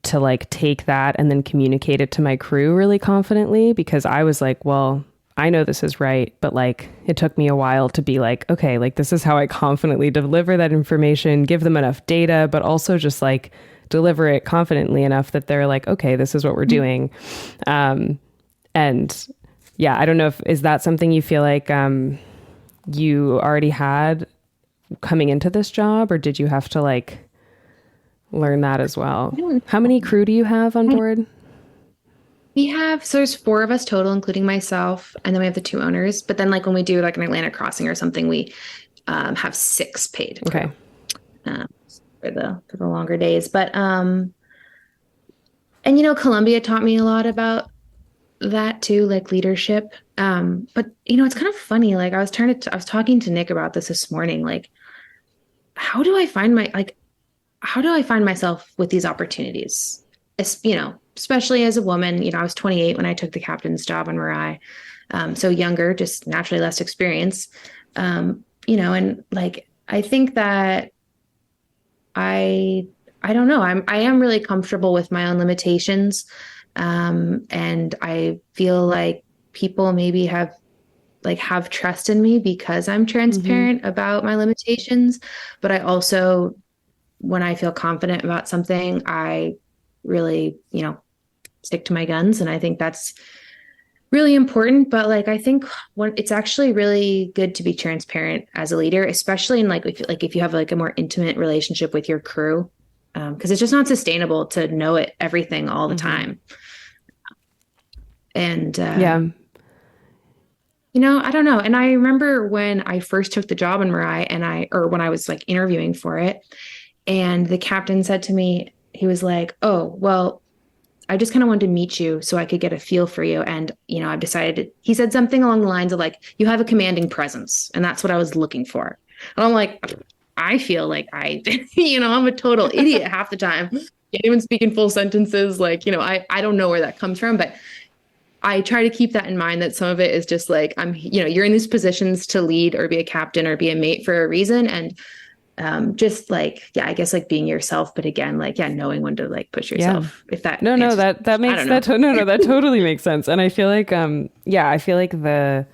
to like take that and then communicate it to my crew really confidently, because I was like, well, I know this is right, but like it took me a while to be like, okay, like this is how I confidently deliver that information, give them enough data, but also just like deliver it confidently enough that they're like, okay, this is what we're doing. And yeah, I don't know is that something you feel like you already had coming into this job, or did you have to like learn that as well? How many crew do you have on board? So there's 4 of us total, including myself. And then we have the 2 owners. But then like when we do like an Atlantic crossing or something, we have 6 paid crew, for the longer days. But, and Columbia taught me a lot about that too, like leadership. But it's kind of funny. Like I was talking to Nick about this morning. Like, how do I find myself with these opportunities? Especially as a woman. I was 28 when I took the captain's job on Mirai. So younger, just naturally less experience. And like, I think that I don't know. I am really comfortable with my own limitations. And I feel like people maybe have trust in me because I'm transparent about my limitations. But I also, when I feel confident about something, I really, stick to my guns. And I think that's really important. But like, I think it's actually really good to be transparent as a leader, especially in like, if you have like a more intimate relationship with your crew, because it's just not sustainable to know everything all the time. And, I don't know. And I remember when I first took the job in Mirai or when I was like interviewing for it, and the captain said to me, he was like, oh, well, I just kind of wanted to meet you so I could get a feel for you. And, I've decided, he said something along the lines of like, you have a commanding presence. And that's what I was looking for. And I'm like, I feel like I'm a total idiot half the time. Can't even speak in full sentences. Like, I don't know where that comes from, but I try to keep that in mind, that some of it is just like, you're in these positions to lead or be a captain or be a mate for a reason. And just like, yeah, I guess like being yourself, but again, like, yeah, knowing when to like push yourself. If that no, that makes that no, that totally makes sense. And I feel like I feel like the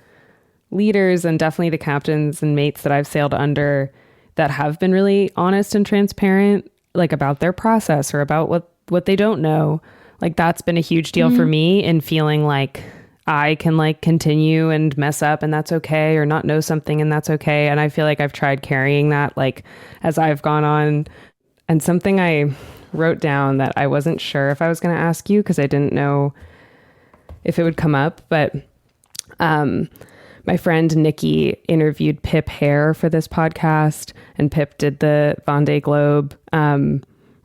leaders and definitely the captains and mates that I've sailed under that have been really honest and transparent, like about their process or about what they don't know, like that's been a huge deal for me in feeling like I can like continue and mess up and that's okay, or not know something and that's okay. And I feel like I've tried carrying that like as I've gone on. And something I wrote down that I wasn't sure if I was going to ask you because I didn't know if it would come up, but my friend Nikki interviewed Pip Hare for this podcast, and Pip did the Vendée Globe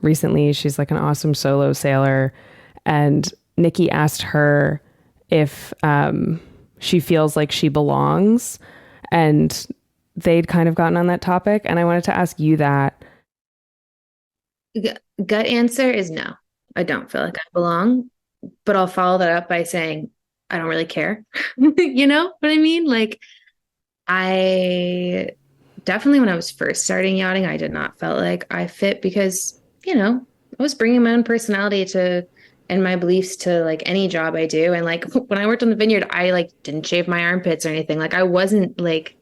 recently. She's like an awesome solo sailor. And Nikki asked her if she feels like she belongs, and they'd kind of gotten on that topic. And I wanted to ask you that. Gut answer is no, I don't feel like I belong, but I'll follow that up by saying, I don't really care. You know what I mean? Like, I definitely, when I was first starting yachting, I did not feel like I fit because, you know, I was bringing my own personality to and my beliefs to like any job I do. And like when I worked on the Vineyard, I like didn't shave my armpits or anything. Like I wasn't like,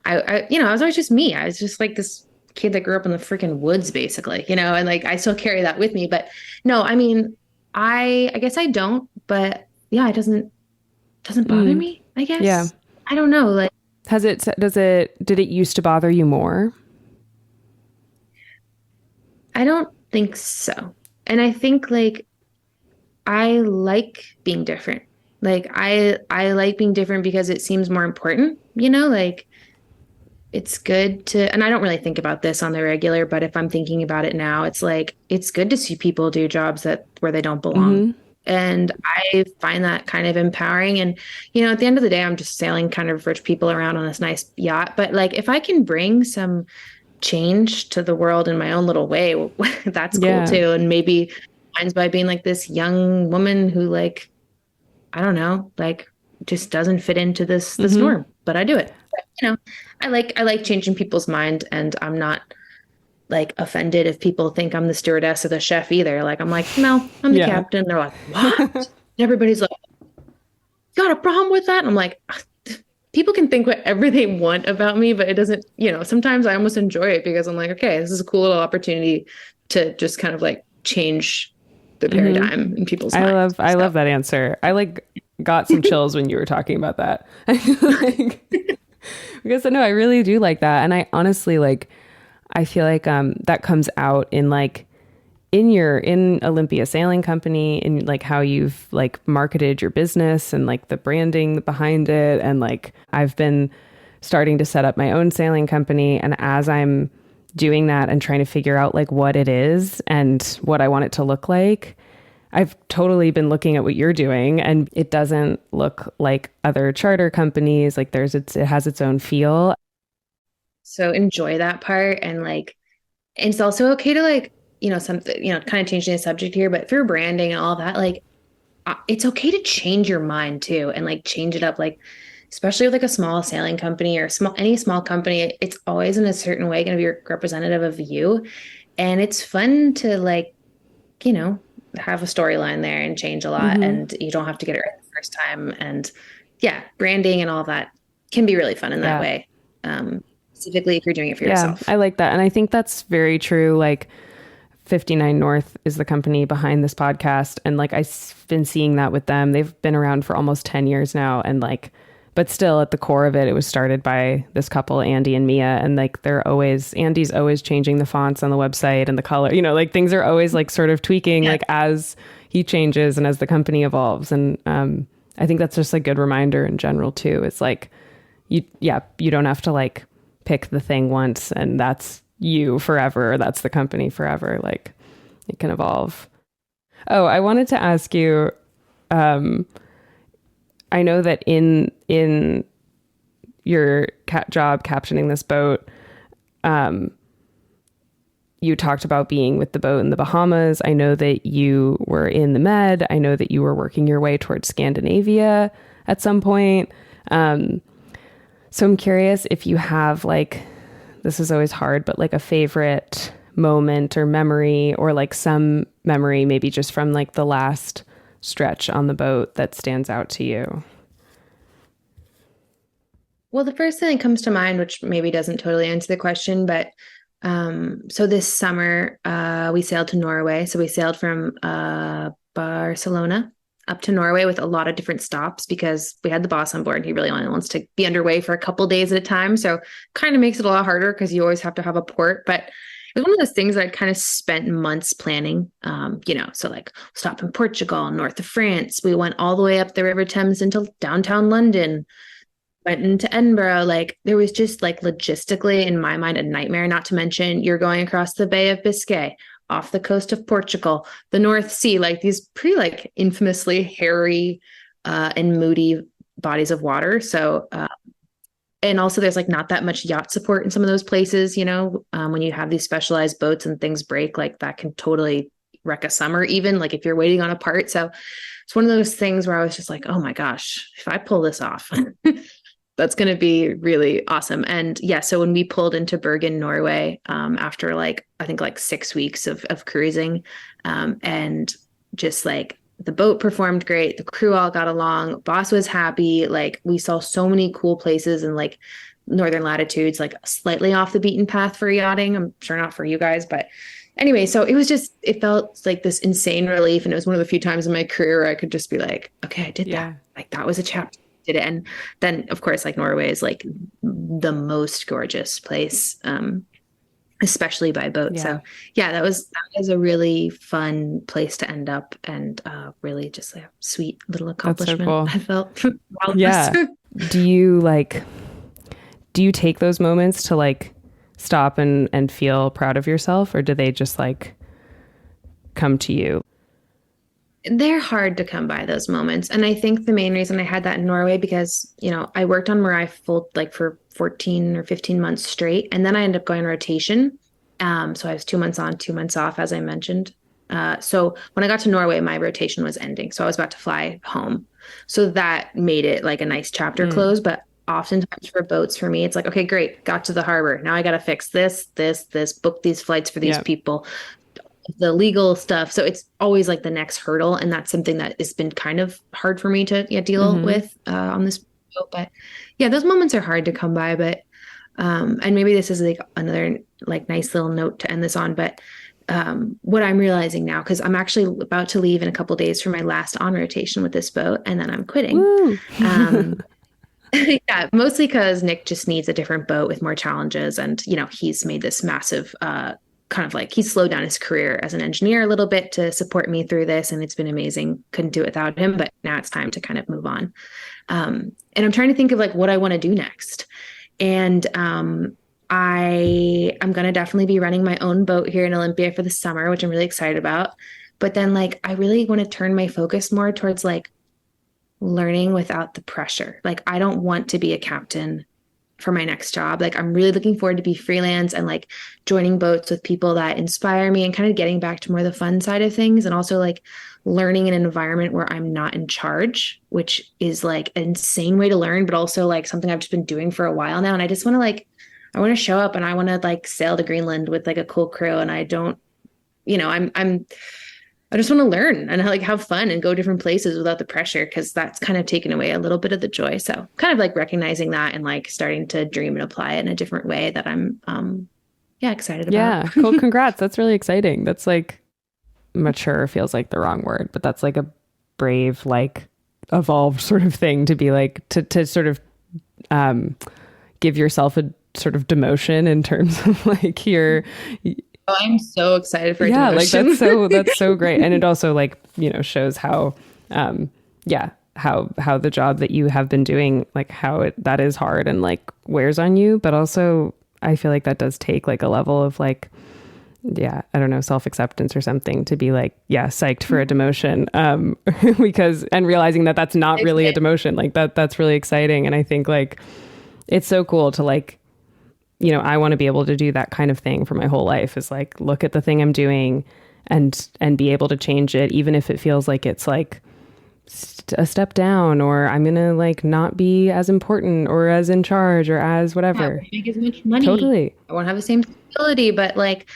I you know, I was always just me. I was just like this kid that grew up in the freaking woods, basically, you know, and like I still carry that with me. But no, I mean, I guess I don't, but yeah, it doesn't bother me, I guess. Yeah. I don't know. Like, did it used to bother you more? I don't think so. And I think like I like being different. Like I like being different because it seems more important, you know, like it's good to, and I don't really think about this on the regular, but if I'm thinking about it now, it's like, it's good to see people do jobs where they don't belong. And I find that kind of empowering. And, you know, at the end of the day, I'm just sailing kind of rich people around on this nice yacht. But like, if I can bring some change to the world in my own little way, that's cool too. And maybe mine's by being like this young woman who like, I don't know, like just doesn't fit into this norm, but I do it. But, you know, I like changing people's mind, and I'm not like offended if people think I'm the stewardess or the chef either. Like, I'm like, no, I'm the captain. They're like, what? And everybody's like, got a problem with that? And I'm like, people can think whatever they want about me, but it doesn't, you know, sometimes I almost enjoy it because I'm like, okay, this is a cool little opportunity to just kind of like change the paradigm in people's minds. I love that answer. I like got some chills when you were talking about that. Like, because no, I really do like that. And I honestly like, I feel like that comes out in like in Olympia Sailing Company, and like how you've like marketed your business and like the branding behind it. And like I've been starting to set up my own sailing company, and as I'm doing that and trying to figure out like what it is and what I want it to look like, I've totally been looking at what you're doing, and it doesn't look like other charter companies. Like it has its own feel. So enjoy that part. And like, and it's also okay to like, you know, something, you know, kind of changing the subject here, but through branding and all that, like, it's okay to change your mind too. And like change it up, like, especially with like a small sailing company or any small company, it's always in a certain way going to be representative of you. And it's fun to like, you know, have a storyline there and change a lot, and you don't have to get it right the first time. And yeah, branding and all that can be really fun in that way. Specifically if you're doing it for yourself. I like that. And I think that's very true. Like 59 North is the company behind this podcast. And like, I've been seeing that with them. They've been around for almost 10 years now. And like, but still at the core of it, it was started by this couple, Andy and Mia. And like, Andy's always changing the fonts on the website and the color, you know, like things are always like sort of tweaking, like as he changes and as the company evolves. And I think that's just a good reminder in general too. It's like, you don't have to like pick the thing once and that's you forever, or that's the company forever. Like it can evolve. Oh, I wanted to ask you, I know that in your job captaining this boat, you talked about being with the boat in the Bahamas. I know that you were in the Med. I know that you were working your way towards Scandinavia at some point. So I'm curious if you have like this is always hard, but like a favorite moment or memory, or like some memory maybe just from like the last stretch on the boat that stands out to you? Well, the first thing that comes to mind, which maybe doesn't totally answer the question, but so this summer we sailed to Norway. So we sailed from Barcelona up to Norway with a lot of different stops because we had the boss on board. He really only wants to be underway for a couple days at a time. So kind of makes it a lot harder because you always have to have a port. But it was one of those things that I'd kind of spent months planning, so like stop in Portugal, north of France. We went all the way up the River Thames into downtown London, went into Edinburgh. Like there was just like logistically in my mind, a nightmare, not to mention you're going across the Bay of Biscay, off the coast of Portugal, the North Sea, like these pretty like infamously hairy and moody bodies of water. So, and also there's like not that much yacht support in some of those places, when you have these specialized boats and things break, like that can totally wreck a summer, even like if you're waiting on a part. So it's one of those things where I was just like, oh my gosh, if I pull this off, that's going to be really awesome. And yeah, so when we pulled into Bergen, Norway, after like, I think like 6 weeks of cruising, and just like the boat performed great. The crew all got along. Boss was happy. Like we saw so many cool places in like northern latitudes, like slightly off the beaten path for yachting. I'm sure not for you guys, but anyway, so it felt like this insane relief. And it was one of the few times in my career where I could just be like, okay, I did that. Like that was a chapter. Did it. And then of course, like Norway is like the most gorgeous place, especially by boat. So yeah, that was a really fun place to end up, and really just a sweet little accomplishment. That's so cool. I felt. Yeah. Do you take those moments to like stop and feel proud of yourself, or do they just like come to you? They're hard to come by, those moments. And I think the main reason I had that in Norway, because, I worked on Marai full, like for 14 or 15 months straight. And then I ended up going on rotation. So I was 2 months on, 2 months off, as I mentioned. So when I got to Norway, my rotation was ending. So I was about to fly home. So that made it like a nice chapter close. But oftentimes for boats, for me, it's like, okay, great. Got to the harbor. Now I got to fix this, book these flights for these people, the legal stuff. So it's always like the next hurdle. And that's something that has been kind of hard for me to deal with on this boat. But yeah, those moments are hard to come by. But and maybe this is like another like nice little note to end this on. But what I'm realizing now, because I'm actually about to leave in a couple of days for my last on rotation with this boat, and then I'm quitting. Yeah, mostly because Nick just needs a different boat with more challenges. And, he's made this massive kind of like, he slowed down his career as an engineer a little bit to support me through this. And it's been amazing. Couldn't do it without him, but now it's time to kind of move on. And I'm trying to think of like what I want to do next. And I'm going to definitely be running my own boat here in Olympia for the summer, which I'm really excited about. But then like, I really want to turn my focus more towards like learning without the pressure. Like, I don't want to be a captain for my next job. Like, I'm really looking forward to be freelance and like joining boats with people that inspire me and kind of getting back to more the fun side of things. And also like learning in an environment where I'm not in charge, which is like an insane way to learn, but also like something I've just been doing for a while now. And I just want to I want to show up and I want to like sail to Greenland with like a cool crew. And I don't, I just want to learn and like have fun and go different places without the pressure, because that's kind of taken away a little bit of the joy. So kind of like recognizing that and like starting to dream and apply it in a different way that I'm excited about. Yeah, cool. Congrats. That's really exciting. That's like mature feels like the wrong word, but that's like a brave, like evolved sort of thing to be like to sort of give yourself a sort of demotion in terms of like your Oh, I'm so excited for like demotion. that's so great. And it also like, shows how how the job that you have been doing, like how that is hard and like wears on you, but also I feel like that does take like a level of like, I don't know, self-acceptance or something to be like, psyched for a demotion. Because, and realizing that that's not really a demotion, like that's really exciting. And I think like, it's so cool to like, I want to be able to do that kind of thing for my whole life, is like, look at the thing I'm doing and be able to change it, even if it feels like it's like a step down, or I'm going to like not be as important or as in charge or as whatever. I won't make as much money. Totally. I won't have the same stability, but like,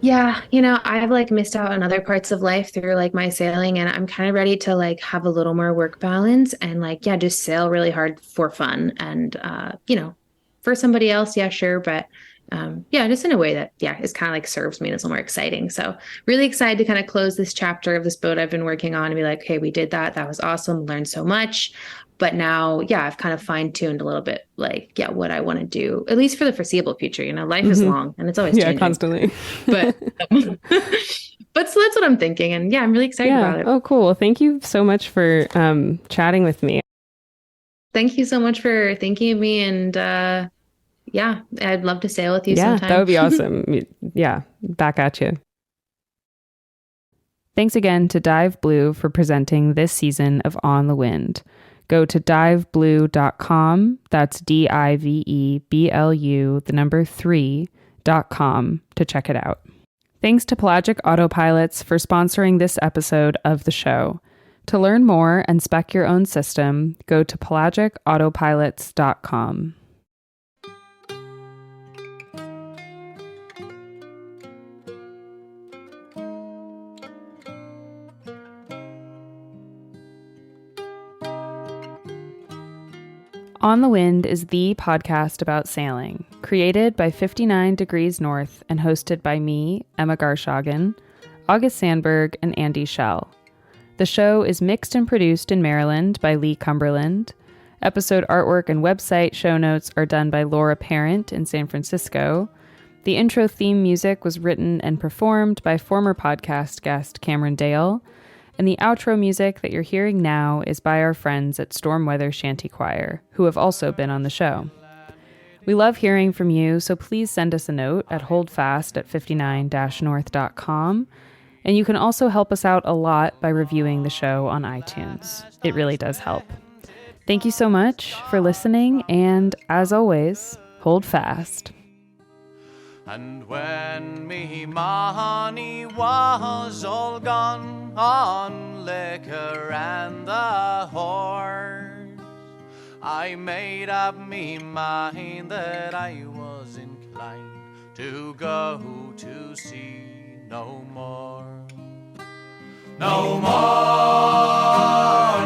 yeah, you know, I've like missed out on other parts of life through like my sailing, and I'm kind of ready to like have a little more work balance and like, yeah, just sail really hard for fun. And, you know, for somebody else, yeah, sure. But yeah, just in a way that, yeah, is kind of like serves me and is a little more exciting. So really excited to kind of close this chapter of this boat I've been working on and be like, hey, we did that. That was awesome. Learned so much. But now, yeah, I've kind of fine-tuned a little bit, like, yeah, what I want to do, at least for the foreseeable future. You know, life is long and it's always changing. Constantly. But but so that's what I'm thinking. And yeah, I'm really excited about it. Oh, cool. Well, thank you so much for chatting with me. Thank you so much for thinking of me. And yeah, I'd love to sail with you sometime. That would be awesome. Yeah, back at you. Thanks again to Dive Blue for presenting this season of On the Wind. Go to diveblue.com. That's DIVEBLU, the number 3.com to check it out. Thanks to Pelagic Autopilots for sponsoring this episode of the show. To learn more and spec your own system, go to pelagicautopilots.com. On the Wind is the podcast about sailing, created by 59 Degrees North and hosted by me, Emma Garshagen, August Sandberg, and Andy Schell. The show is mixed and produced in Maryland by Lee Cumberland. Episode artwork and website show notes are done by Laura Parent in San Francisco. The intro theme music was written and performed by former podcast guest Cameron Dale. And the outro music that you're hearing now is by our friends at Storm Weather Shanty Choir, who have also been on the show. We love hearing from you, so please send us a note at holdfast@59-north.com. And you can also help us out a lot by reviewing the show on iTunes. It really does help. Thank you so much for listening, and as always, hold fast. And when me money was all gone on liquor and the horse, I made up me mind that I was inclined to go to sea no more. No more,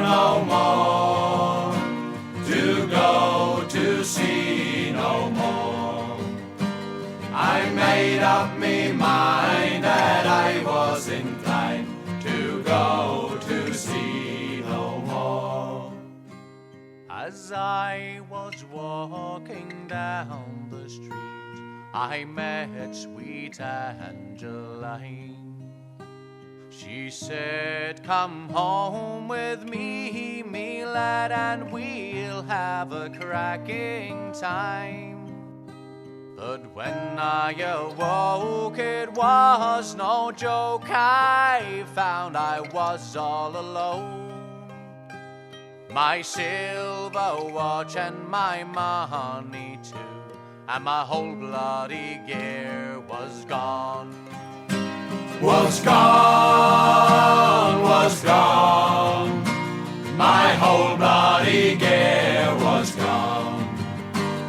no more, to go to sea no more. I made up me mind that I was inclined to go to sea no more. As I was walking down the street, I met sweet Angeline. She said, come home with me, me lad, and we'll have a cracking time. But when I awoke, it was no joke. I found I was all alone. My silver watch and my money too, and my whole bloody gear was gone. Was gone, was gone. My whole bloody gear was gone.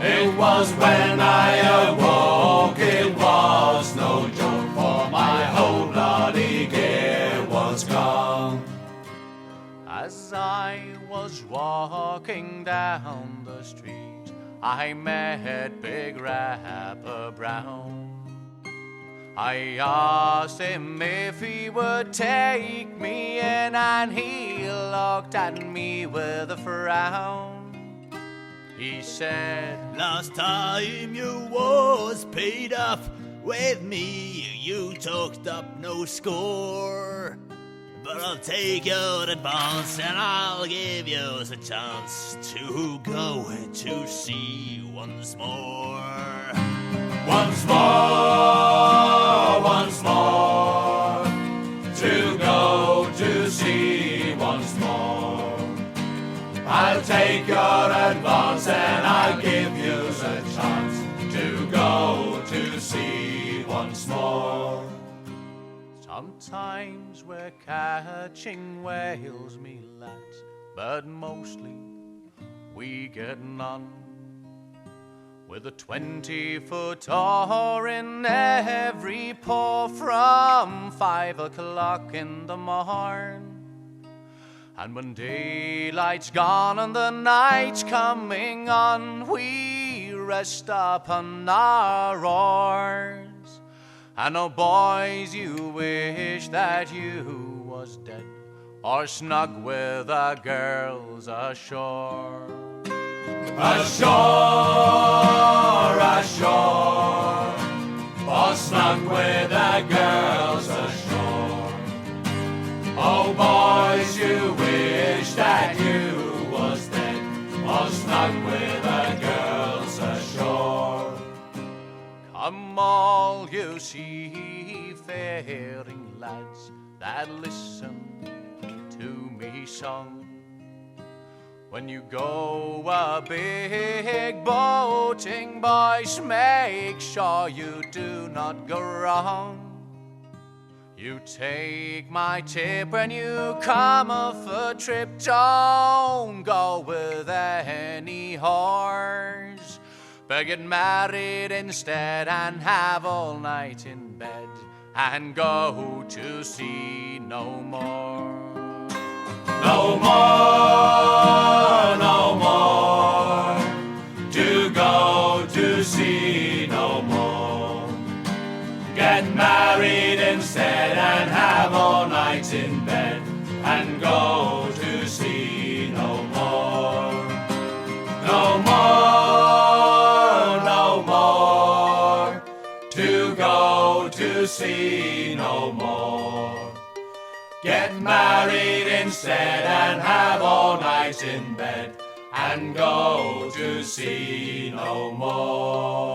It was when I awoke, it was no joke, for my whole bloody gear was gone. As I was walking down the street, I met Big Rapper Brown. I asked him if he would take me in, and he looked at me with a frown. He said, last time you was paid off with me, you talked up no score. But I'll take your advance and I'll give you a chance to go to sea once more. once more, once more, to go to sea once more. I'll take your advance and I'll give you a chance to go to sea once more. Sometimes we're catching whales, me lads, but mostly we get none. With a 20-foot oar in every paw from 5 o'clock in the morn. And when daylight's gone and the night's coming on, we rest upon our oars. And oh boys, you wish that you was dead or snug with the girls ashore. Ashore, ashore, or snug with the girls ashore. Oh boys, you wish that you was dead or snug with the girls ashore. Come all you seafaring lads that listen to me song. When you go a big boating, boys, make sure you do not go wrong. You take my tip when you come off a trip, don't go with any horse. But get married instead and have all night in bed and go to sea no more. No more, no more, to go to sea no more. Get married instead and have all night in bed and go to sea no more. No more, no more, to go to sea no more. Get married instead and have all night in bed and go to sea no more.